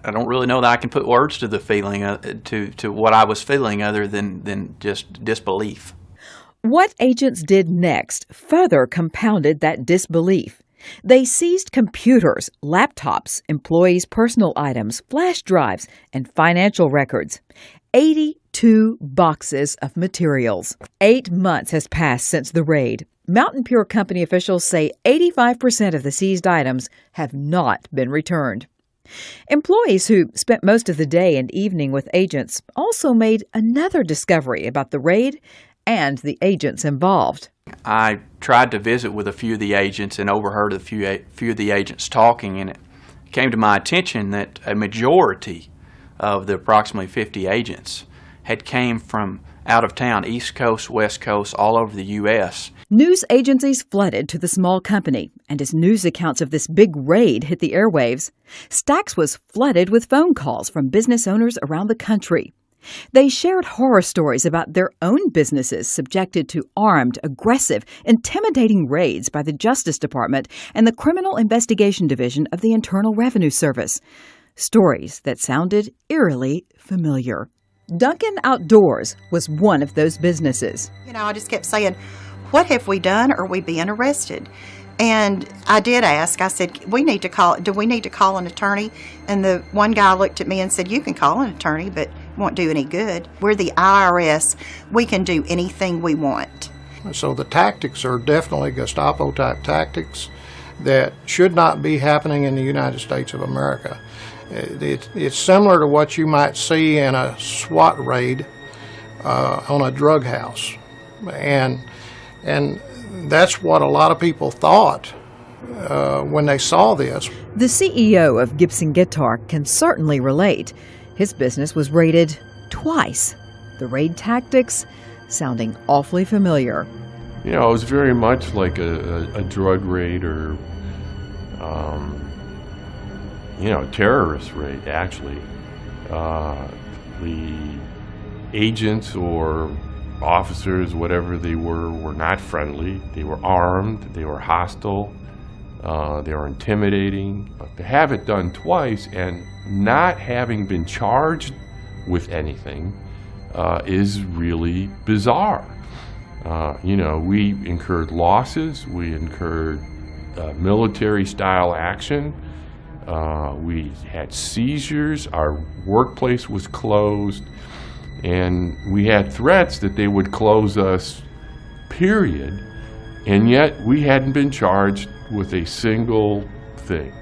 I don't really know that I can put words to the feeling to what I was feeling, other than just disbelief. What agents did next further compounded that disbelief. They seized computers, laptops, employees' personal items, flash drives, and financial records. 82 boxes of materials. 8 months has passed since the raid. Mountain Pure Company officials say 85% of the seized items have not been returned. Employees who spent most of the day and evening with agents also made another discovery about the raid and the agents involved. I tried to visit with a few of the agents and overheard a few of the agents talking, and it came to my attention that a majority of the approximately 50 agents had came from out of town, East Coast, West Coast, all over the U.S. News agencies flooded to the small company, and as news accounts of this big raid hit the airwaves, Stacks was flooded with phone calls from business owners around the country. They shared horror stories about their own businesses subjected to armed, aggressive, intimidating raids by the Justice Department and the Criminal Investigation Division of the Internal Revenue Service. Stories that sounded eerily familiar. Duncan Outdoors was one of those businesses. I just kept saying, what have we done? Are we being arrested? And I did ask, I said, do we need to call an attorney? And the one guy looked at me and said, you can call an attorney, but it won't do any good. We're the IRS. We can do anything we want. So the tactics are definitely Gestapo-type tactics that should not be happening in the United States of America. It's similar to what you might see in a SWAT raid on a drug house. And that's what a lot of people thought when they saw this. The CEO of Gibson Guitar can certainly relate. His business was raided twice. The raid tactics sounding awfully familiar. It was very much like a drug raid or terrorist raid, actually. The agents or officers, whatever they were not friendly. They were armed, they were hostile, they were intimidating. To have it done twice and not having been charged with anything is really bizarre. We incurred losses, we incurred military-style action. We had seizures, our workplace was closed, and we had threats that they would close us, period, and yet we hadn't been charged with a single thing.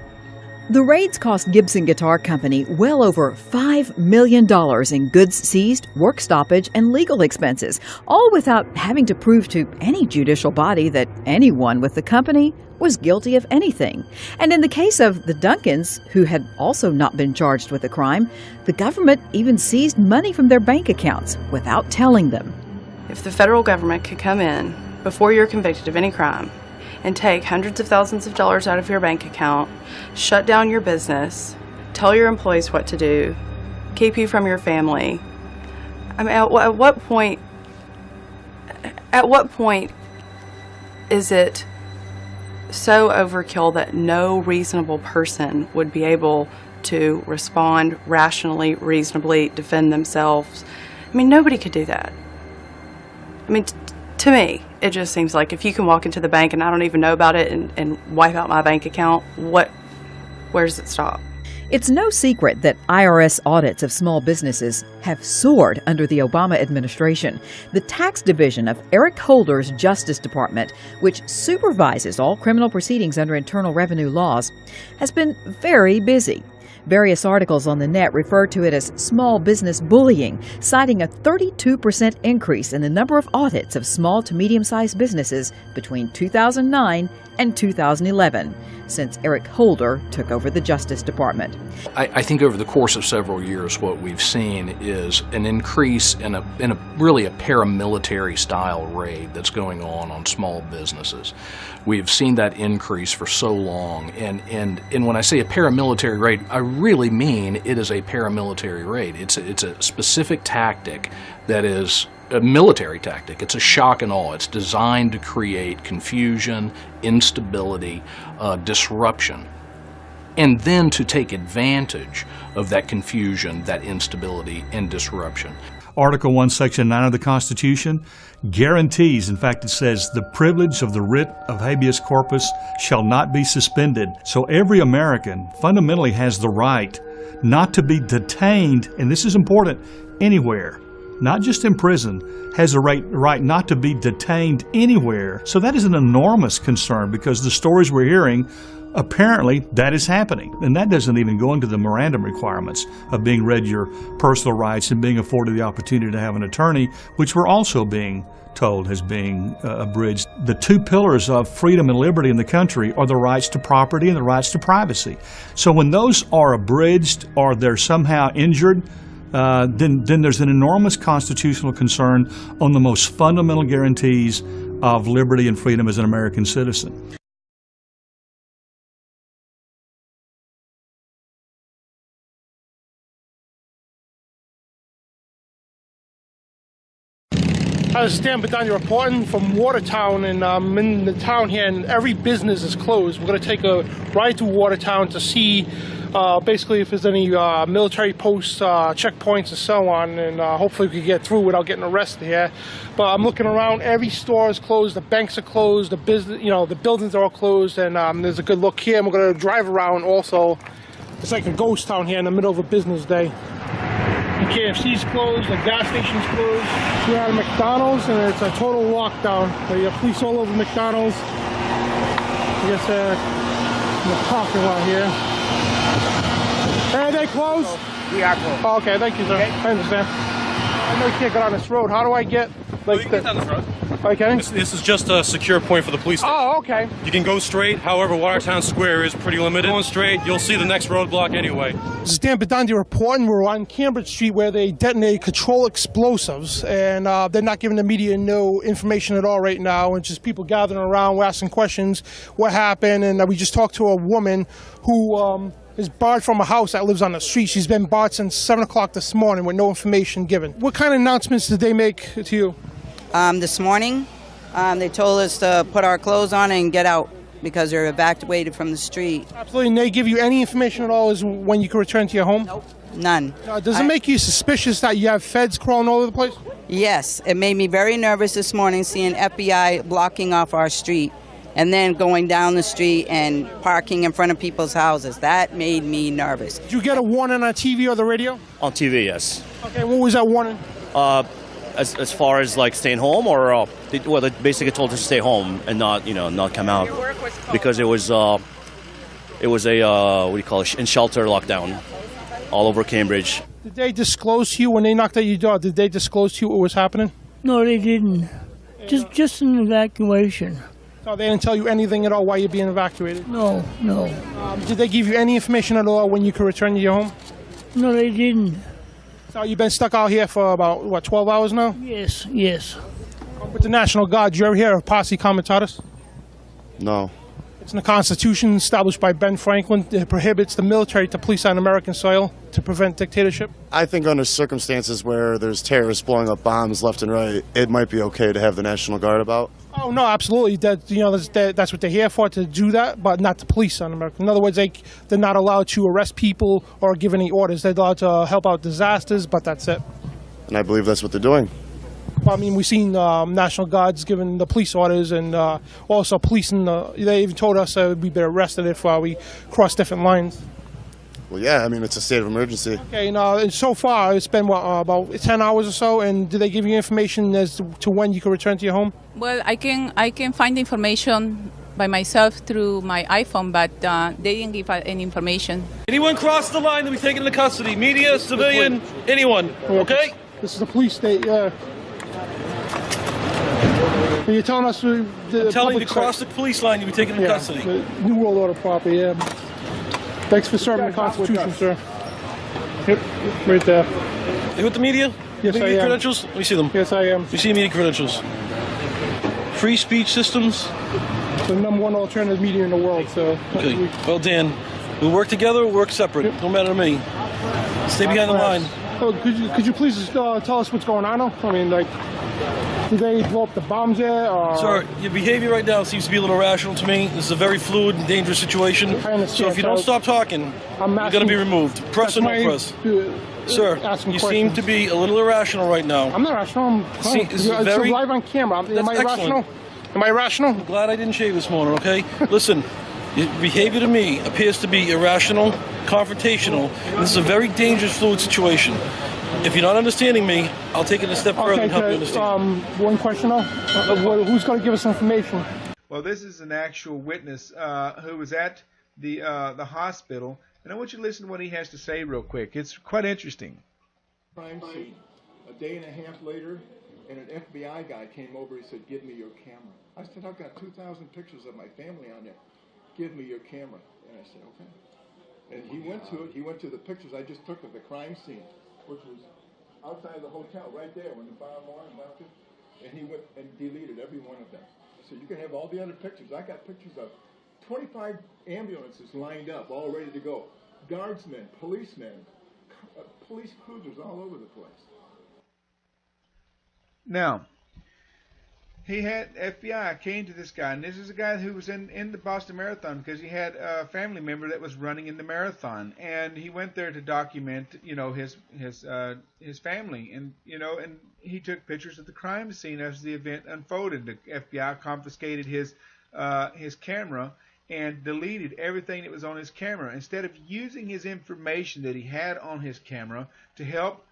The raids cost Gibson Guitar Company well over $5 million in goods seized, work stoppage, and legal expenses, all without having to prove to any judicial body that anyone with the company was guilty of anything. And in the case of the Duncans, who had also not been charged with a crime, the government even seized money from their bank accounts without telling them. If the federal government could come in before you're convicted of any crime and take hundreds of thousands of dollars out of your bank account, shut down your business, tell your employees what to do, keep you from your family, I mean, at what point is it so overkill that no reasonable person would be able to respond rationally, reasonably, defend themselves. I mean, nobody could do that. I mean, to me, it just seems like if you can walk into the bank and I don't even know about it and wipe out my bank account, where does it stop? It's no secret that IRS audits of small businesses have soared under the Obama administration. The tax division of Eric Holder's Justice Department, which supervises all criminal proceedings under Internal Revenue laws, has been very busy. Various articles on the net refer to it as small business bullying, citing a 32% increase in the number of audits of small to medium-sized businesses between 2009 and 2011, since Eric Holder took over the Justice Department. I think over the course of several years, what we've seen is an increase in a really a paramilitary style raid that's going on small businesses. We've seen that increase for so long, and when I say a paramilitary raid, I really mean it is a paramilitary raid. It's a specific tactic that is a military tactic. It's a shock and awe. It's designed to create confusion, instability, disruption, and then to take advantage of that confusion, that instability, and disruption. Article 1, Section 9 of the Constitution guarantees, in fact it says, the privilege of the writ of habeas corpus shall not be suspended. So every American fundamentally has the right not to be detained, and this is important, anywhere. Not just in prison, has a right not to be detained anywhere. So that is an enormous concern because the stories we're hearing, apparently that is happening. And that doesn't even go into the Miranda requirements of being read your personal rights and being afforded the opportunity to have an attorney, which we're also being told as being abridged. The two pillars of freedom and liberty in the country are the rights to property and the rights to privacy. So when those are abridged or they're somehow injured, then there's an enormous constitutional concern on the most fundamental guarantees of liberty and freedom as an American citizen. I was Stan Badani reporting from Watertown, and I'm in the town here, and every business is closed. We're going to take a ride to Watertown to see basically if there's any military posts, checkpoints, and so on, and hopefully we can get through without getting arrested here. But I'm looking around, every store is closed, the banks are closed, the business, the buildings are all closed, and there's a good look here. And we're going to drive around also. It's like a ghost town here in the middle of a business day. The KFC's closed, the gas station's closed. We're at a McDonald's and it's a total lockdown. You have police all over McDonald's. I guess in the parking lot here. Are they closed? We are closed. Oh, okay, thank you, sir. Okay. I understand. I know you can't get on this road. How do I get you can get down this road. Okay. This is just a secure point for the police station. Oh, okay. You can go straight. However, Watertown Square is pretty limited. Going straight, you'll see the next roadblock anyway. This is Dan Badandi reporting. We're on Cambridge Street where they detonate controlled explosives, and they're not giving the media no information at all right now. And just people gathering around, we're asking questions, what happened, and we just talked to a woman who is barred from a house that lives on the street. She's been barred since 7 o'clock this morning with no information given. What kind of announcements did they make to you? This morning, they told us to put our clothes on and get out because they're evacuated from the street. Absolutely. And they give you any information at all as when you can return to your home? Nope, none. Does it make you suspicious that you have feds crawling all over the place? Yes, it made me very nervous this morning seeing FBI blocking off our street and then going down the street and parking in front of people's houses. That made me nervous. Did you get a warning on TV or the radio? On TV, yes. Okay, what was that warning? As far as like staying home, or they basically told us to stay home and not come out because it was a what do you call it, in shelter lockdown all over Cambridge. Did they disclose to you when they knocked at your door? Did they disclose to you what was happening? No, they didn't. Just an evacuation. So they didn't tell you anything at all why you're being evacuated? No. Did they give you any information at all when you could return to your home? No, they didn't. So you've been stuck out here for about, 12 hours now? Yes. With the National Guard, did you ever hear of Posse Comitatus? No. It's in the Constitution established by Ben Franklin. It prohibits the military to police on American soil to prevent dictatorship. I think under circumstances where there's terrorists blowing up bombs left and right, it might be okay to have the National Guard about. Oh no, absolutely. That's what they're here for, to do that, but not to police on America. In other words, they're not allowed to arrest people or give any orders. They're allowed to help out disasters, but that's it. And I believe that's what they're doing. Well, I mean, we've seen National Guards giving the police orders, and also policing. They even told us we'd be arrested if we cross different lines. Well, yeah, I mean, it's a state of emergency. Okay, and so far it's been about 10 hours or so, and did they give you information as to when you can return to your home? Well, I can find information by myself through my iPhone, but they didn't give any information. Anyone cross the line to be taken into custody? Media, civilian, anyone, okay? This is the police state, yeah. And you're telling us I'm telling you to cross the police line, you'll be taken into custody. The New World Order property, yeah. Thanks for serving the Constitution, sir. Yep, right there. You with the media? Yes, media I am. credentials? Let me see them. Yes, I am. You see media credentials. Free speech systems. The #1 alternative media in the world, so. Okay. Well, Dan, we work together, we work separate. Don't matter to me. Stay behind the line. Oh, could you please tell us what's going on? I mean, did they blow up the bombs there? Or? Sir, your behavior right now seems to be a little irrational to me. This is a very fluid and dangerous situation. I understand. So if you don't stop talking, you're going to be removed. Press or no press. Sir, you seem to be a little irrational right now. I'm not irrational. I'm fine. It's live on camera. Am I irrational? Am I irrational? I'm glad I didn't shave this morning, okay? Listen, your behavior to me appears to be irrational, confrontational, and this is a very dangerous, fluid situation. If you're not understanding me, I'll take it a step further and help you understand. One question though. Who's going to give us information? Well, this is an actual witness who was at the hospital, and I want you to listen to what he has to say real quick. It's quite interesting. Crime scene. A day and a half later, and an FBI guy came over and said, "Give me your camera." I said, "I've got 2,000 pictures of my family on there. Give me your camera." And I said, "Okay." And he went to it. He went to the pictures I just took of the crime scene, which was outside the hotel, right there when the bomb went left it. And he went and deleted every one of them. I said, "You can have all the other pictures." I got pictures of 25 ambulances lined up, all ready to go. Guardsmen, policemen, police cruisers all over the place. Now, he had FBI came to this guy, and this is a guy who was in the Boston Marathon because he had a family member that was running in the marathon, and he went there to document, his family, and and he took pictures of the crime scene as the event unfolded. The FBI confiscated his camera and deleted everything that was on his camera instead of using his information that he had on his camera to help,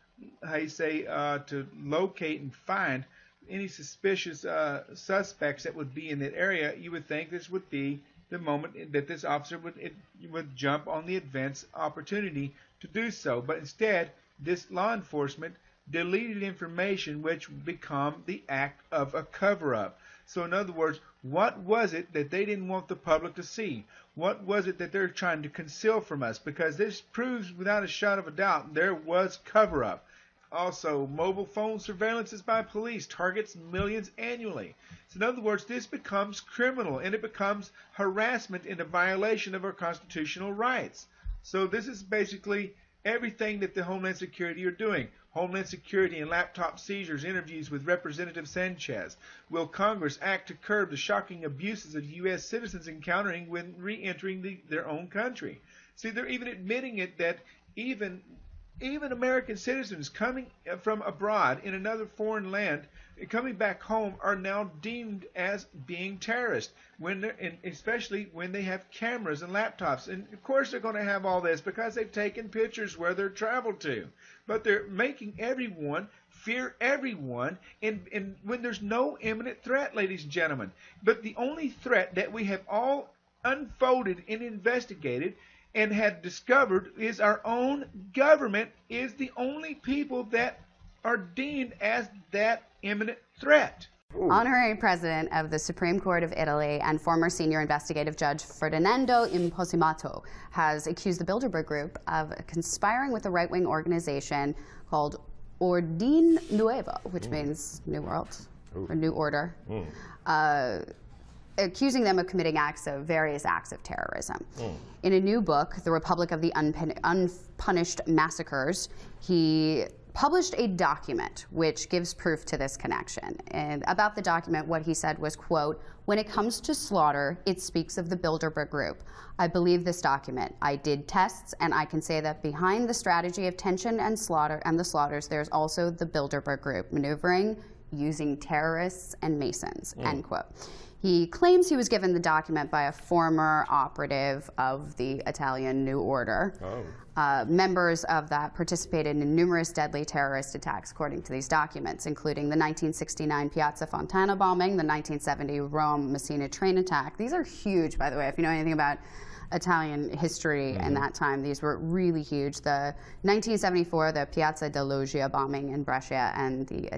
to locate and find any suspicious suspects that would be in that area. You would think this would be the moment that this officer would jump on the advance opportunity to do so. But instead, this law enforcement deleted information which would become the act of a cover-up. So in other words, what was it that they didn't want the public to see? What was it that they're trying to conceal from us? Because this proves without a shot of a doubt there was cover-up. Also, mobile phone surveillances by police targets millions annually. So in other words, this becomes criminal, and it becomes harassment and a violation of our constitutional rights. So this is basically everything that the Homeland Security are doing. Homeland Security and laptop seizures, interviews with Representative Sanchez. Will Congress act to curb the shocking abuses of U.S. citizens encountering when re-entering their own country? See, they're even admitting it that even American citizens coming from abroad in another foreign land, coming back home, are now deemed as being terrorists, especially when they have cameras and laptops. And of course they're going to have all this because they've taken pictures where they're traveled to. But they're making everyone fear everyone, and when there's no imminent threat, ladies and gentlemen. But the only threat that we have all unfolded and investigated and had discovered is our own government is the only people that are deemed as that imminent threat. Honorary President of the Supreme Court of Italy and former senior investigative judge Ferdinando Imposimato has accused the Bilderberg Group of conspiring with a right-wing organization called Ordine Nuevo, which means New World or New Order. accusing them of committing various acts of terrorism. In a new book, The Republic of the Unpunished Massacres, he published a document which gives proof to this connection. And about the document, what he said was, quote, "When it comes to slaughter, it speaks of the Bilderberg Group. I believe this document. I did tests, and I can say that behind the strategy of tension and slaughter and the slaughters, there's also the Bilderberg Group maneuvering, using terrorists and Masons," end quote. He claims he was given the document by a former operative of the Italian New Order. Members of that participated in numerous deadly terrorist attacks, according to these documents, including the 1969 Piazza Fontana bombing, the 1970 Rome Messina train attack. These are huge, by the way, if you know anything about Italian history in that time. These were really huge. The 1974, the Piazza della Loggia bombing in Brescia, and the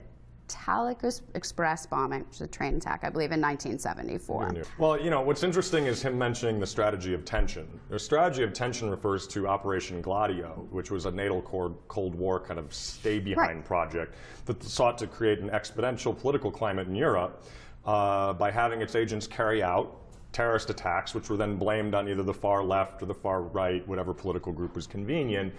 Italic Express bombing, which was a train attack, I believe, in 1974. Well, you know, what's interesting is him mentioning the strategy of tension. The strategy of tension refers to Operation Gladio, which was a NATO Cold War kind of stay-behind project that sought to create an exponential political climate in Europe by having its agents carry out terrorist attacks, which were then blamed on either the far left or the far right, whatever political group was convenient.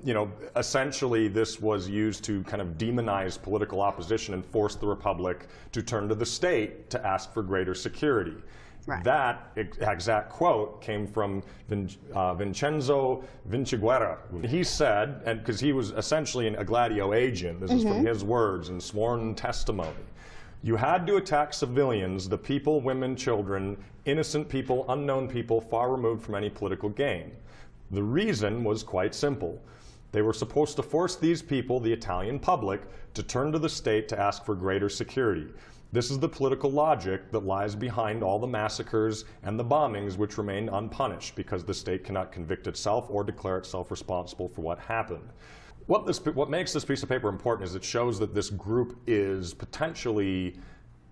You know, essentially this was used to kind of demonize political opposition and force the Republic to turn to the state to ask for greater security. Right. That exact quote came from Vincenzo Vinciguerra. He said, and because he was essentially a Gladio agent, this is from his words and sworn testimony, "You had to attack civilians, the people, women, children, innocent people, unknown people, far removed from any political gain. The reason was quite simple. They were supposed to force these people, the Italian public, to turn to the state to ask for greater security. This is the political logic that lies behind all the massacres and the bombings which remain unpunished because the state cannot convict itself or declare itself responsible for what happened." What makes this piece of paper important is it shows that this group is potentially,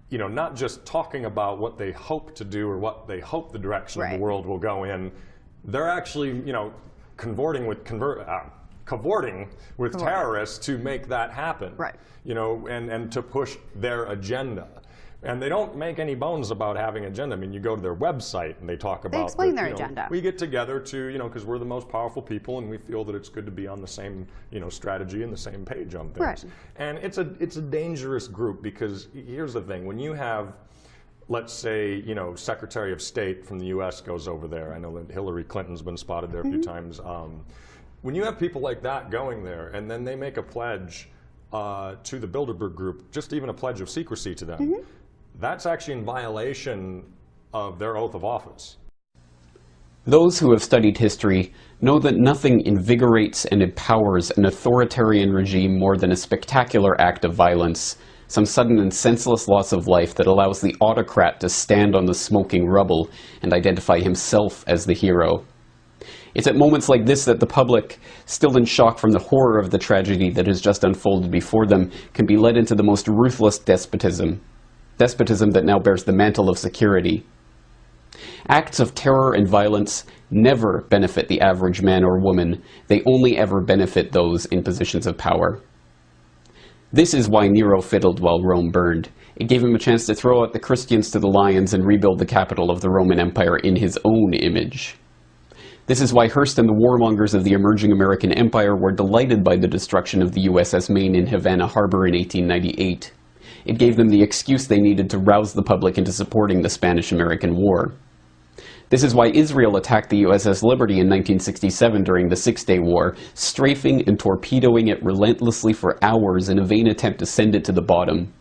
you know, not just talking about what they hope to do or what they hope the direction of the world will go in. They're actually, you know, cavorting with terrorists to make that happen. Right. You know, and to push their agenda. And they don't make any bones about having an agenda. I mean, you go to their website and they talk about... They explain their agenda. We get together to, you know, because we're the most powerful people and we feel that it's good to be on the same, you know, strategy and the same page on things. Right. And it's a dangerous group because here's the thing. When you have, let's say, you know, Secretary of State from the U.S. goes over there. I know that Hillary Clinton's been spotted there a few times. When you have people like that going there and then they make a pledge to the Bilderberg Group, just even a pledge of secrecy to them, that's actually in violation of their oath of office. Those who have studied history know that nothing invigorates and empowers an authoritarian regime more than a spectacular act of violence, some sudden and senseless loss of life that allows the autocrat to stand on the smoking rubble and identify himself as the hero. It's at moments like this that the public, still in shock from the horror of the tragedy that has just unfolded before them, can be led into the most ruthless despotism that now bears the mantle of security. Acts of terror and violence never benefit the average man or woman. They only ever benefit those in positions of power. This is why Nero fiddled while Rome burned. It gave him a chance to throw out the Christians to the lions and rebuild the capital of the Roman Empire in his own image. This is why Hearst and the warmongers of the emerging American Empire were delighted by the destruction of the USS Maine in Havana Harbor in 1898. It gave them the excuse they needed to rouse the public into supporting the Spanish-American War. This is why Israel attacked the USS Liberty in 1967 during the Six-Day War, strafing and torpedoing it relentlessly for hours in a vain attempt to send it to the bottom.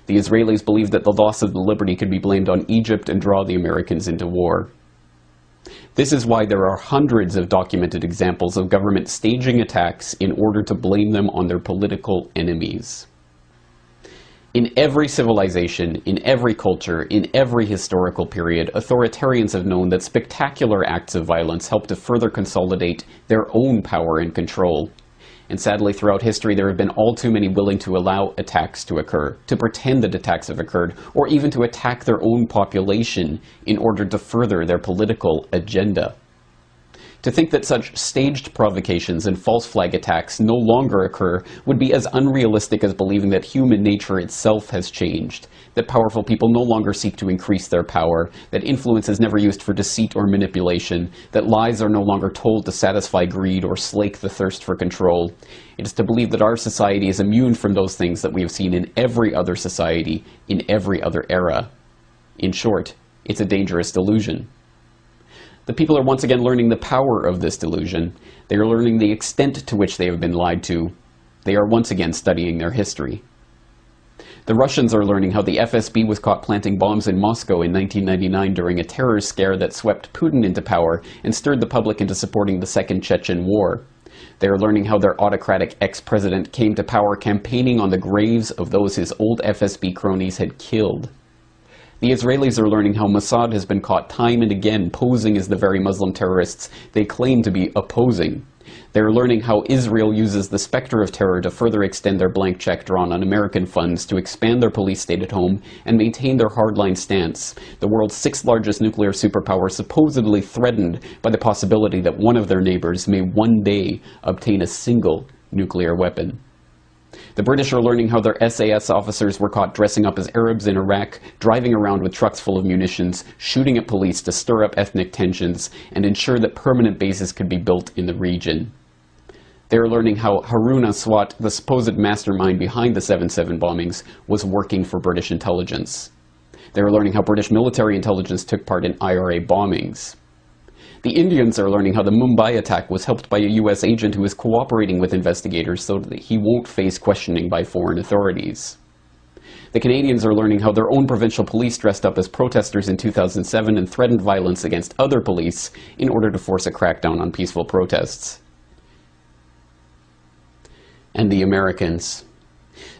The Israelis believed that the loss of the Liberty could be blamed on Egypt and draw the Americans into war. This is why there are hundreds of documented examples of government staging attacks in order to blame them on their political enemies. In every civilization, in every culture, in every historical period, authoritarians have known that spectacular acts of violence help to further consolidate their own power and control. And sadly, throughout history, there have been all too many willing to allow attacks to occur, to pretend that attacks have occurred, or even to attack their own population in order to further their political agenda. To think that such staged provocations and false flag attacks no longer occur would be as unrealistic as believing that human nature itself has changed, that powerful people no longer seek to increase their power, that influence is never used for deceit or manipulation, that lies are no longer told to satisfy greed or slake the thirst for control. It is to believe that our society is immune from those things that we have seen in every other society, in every other era. In short, it's a dangerous delusion. The people are once again learning the power of this delusion. They are learning the extent to which they have been lied to. They are once again studying their history. The Russians are learning how the FSB was caught planting bombs in Moscow in 1999 during a terror scare that swept Putin into power and stirred the public into supporting the Second Chechen War. They are learning how their autocratic ex-president came to power campaigning on the graves of those his old FSB cronies had killed. The Israelis are learning how Mossad has been caught time and again posing as the very Muslim terrorists they claim to be opposing. They are learning how Israel uses the specter of terror to further extend their blank check drawn on American funds to expand their police state at home and maintain their hardline stance, the world's sixth largest nuclear superpower supposedly threatened by the possibility that one of their neighbors may one day obtain a single nuclear weapon. The British are learning how their SAS officers were caught dressing up as Arabs in Iraq, driving around with trucks full of munitions, shooting at police to stir up ethnic tensions, and ensure that permanent bases could be built in the region. They are learning how Harun Aswat, the supposed mastermind behind the 7/7 bombings, was working for British intelligence. They are learning how British military intelligence took part in IRA bombings. The Indians are learning how the Mumbai attack was helped by a US agent who is cooperating with investigators so that he won't face questioning by foreign authorities. The Canadians are learning how their own provincial police dressed up as protesters in 2007 and threatened violence against other police in order to force a crackdown on peaceful protests. And the Americans.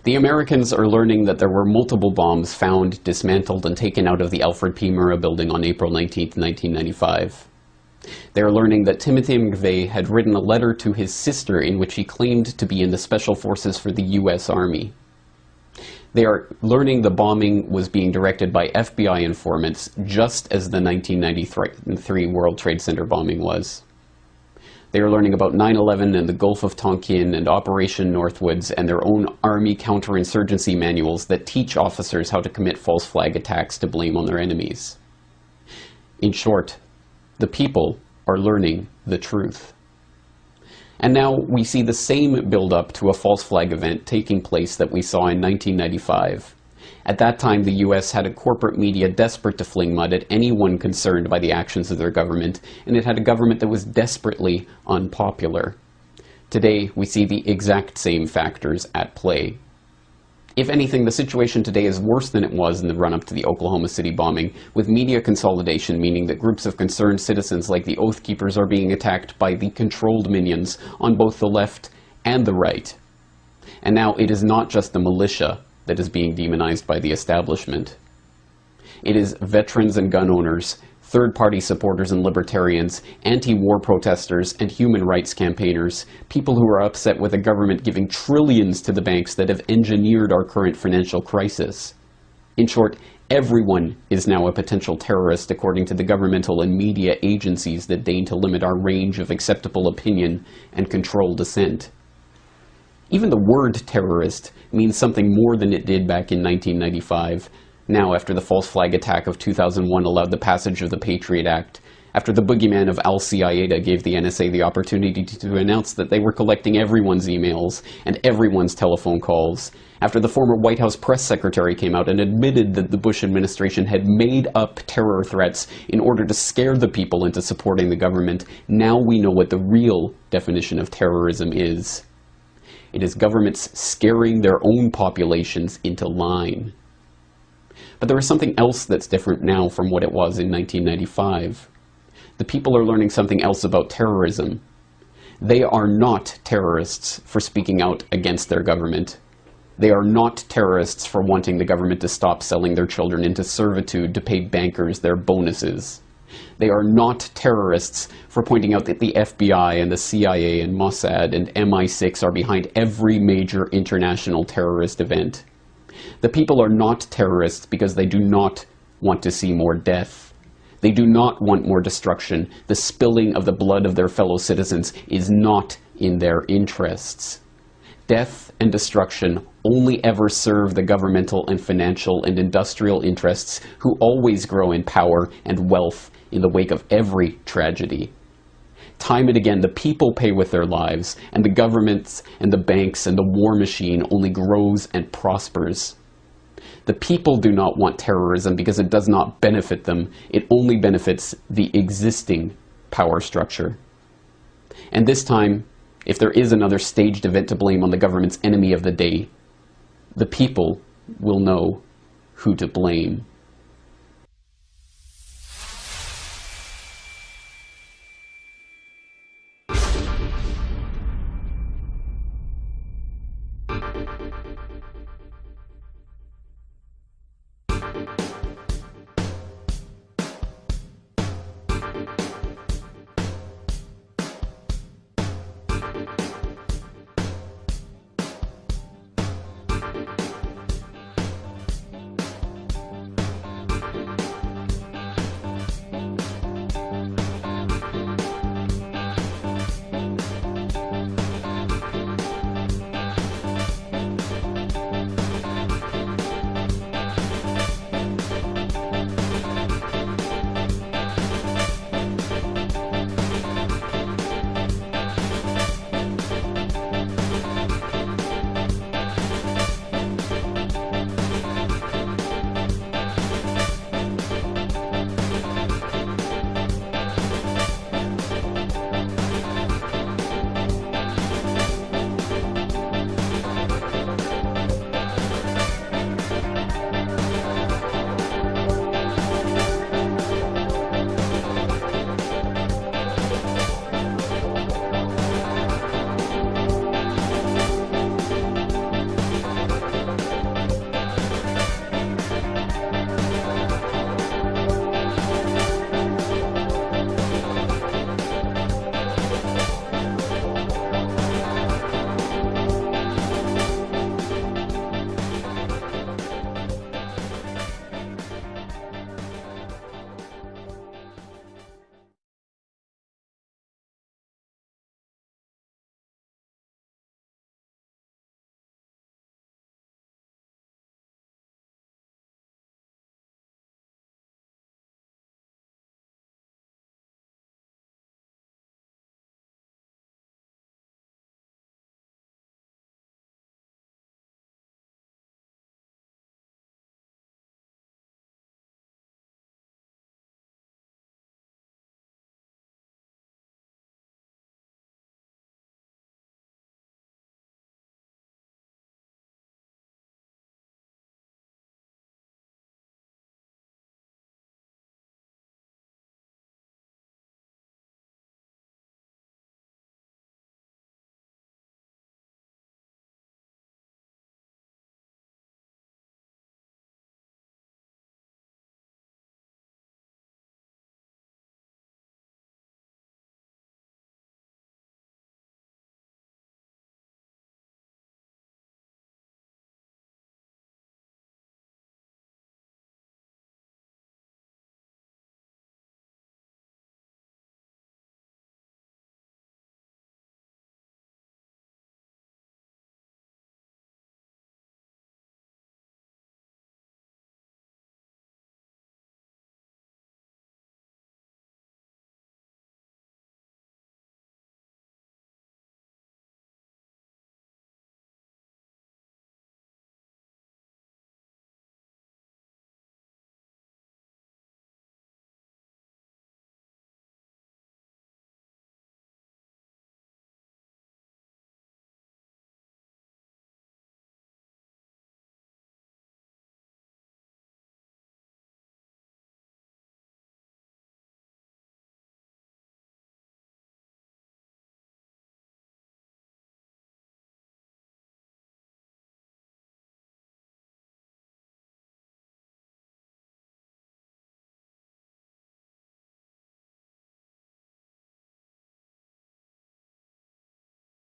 The Americans are learning that there were multiple bombs found, dismantled, and taken out of the Alfred P. Murrah building on April 19, 1995. They are learning that Timothy McVeigh had written a letter to his sister in which he claimed to be in the Special Forces for the U.S. Army. They are learning the bombing was being directed by FBI informants, just as the 1993 World Trade Center bombing was. They are learning about 9/11 and the Gulf of Tonkin and Operation Northwoods and their own Army counterinsurgency manuals that teach officers how to commit false flag attacks to blame on their enemies. In short, the people are learning the truth. And now we see the same build-up to a false flag event taking place that we saw in 1995. At that time, the U.S. had a corporate media desperate to fling mud at anyone concerned by the actions of their government, and it had a government that was desperately unpopular. Today, we see the exact same factors at play. If anything, the situation today is worse than it was in the run-up to the Oklahoma City bombing, with media consolidation meaning that groups of concerned citizens like the Oath Keepers are being attacked by the controlled minions on both the left and the right. And now it is not just the militia that is being demonized by the establishment. It is veterans and gun owners, third-party supporters and libertarians, anti-war protesters and human rights campaigners, people who are upset with a government giving trillions to the banks that have engineered our current financial crisis. In short, everyone is now a potential terrorist according to the governmental and media agencies that deign to limit our range of acceptable opinion and control dissent. Even the word terrorist means something more than it did back in 1995. Now, after the false flag attack of 2001 allowed the passage of the Patriot Act, after the boogeyman of Al-Qaeda gave the NSA the opportunity to announce that they were collecting everyone's emails and everyone's telephone calls, after the former White House press secretary came out and admitted that the Bush administration had made up terror threats in order to scare the people into supporting the government, now we know what the real definition of terrorism is. It is governments scaring their own populations into line. But there is something else that's different now from what it was in 1995. The people are learning something else about terrorism. They are not terrorists for speaking out against their government. They are not terrorists for wanting the government to stop selling their children into servitude to pay bankers their bonuses. They are not terrorists for pointing out that the FBI and the CIA and Mossad and MI6 are behind every major international terrorist event. The people are not terrorists because they do not want to see more death. They do not want more destruction. The spilling of the blood of their fellow citizens is not in their interests. Death and destruction only ever serve the governmental and financial and industrial interests who always grow in power and wealth in the wake of every tragedy. Time and again, the people pay with their lives, and the governments and the banks and the war machine only grows and prospers. The people do not want terrorism because it does not benefit them. It only benefits the existing power structure. And this time, if there is another staged event to blame on the government's enemy of the day, the people will know who to blame.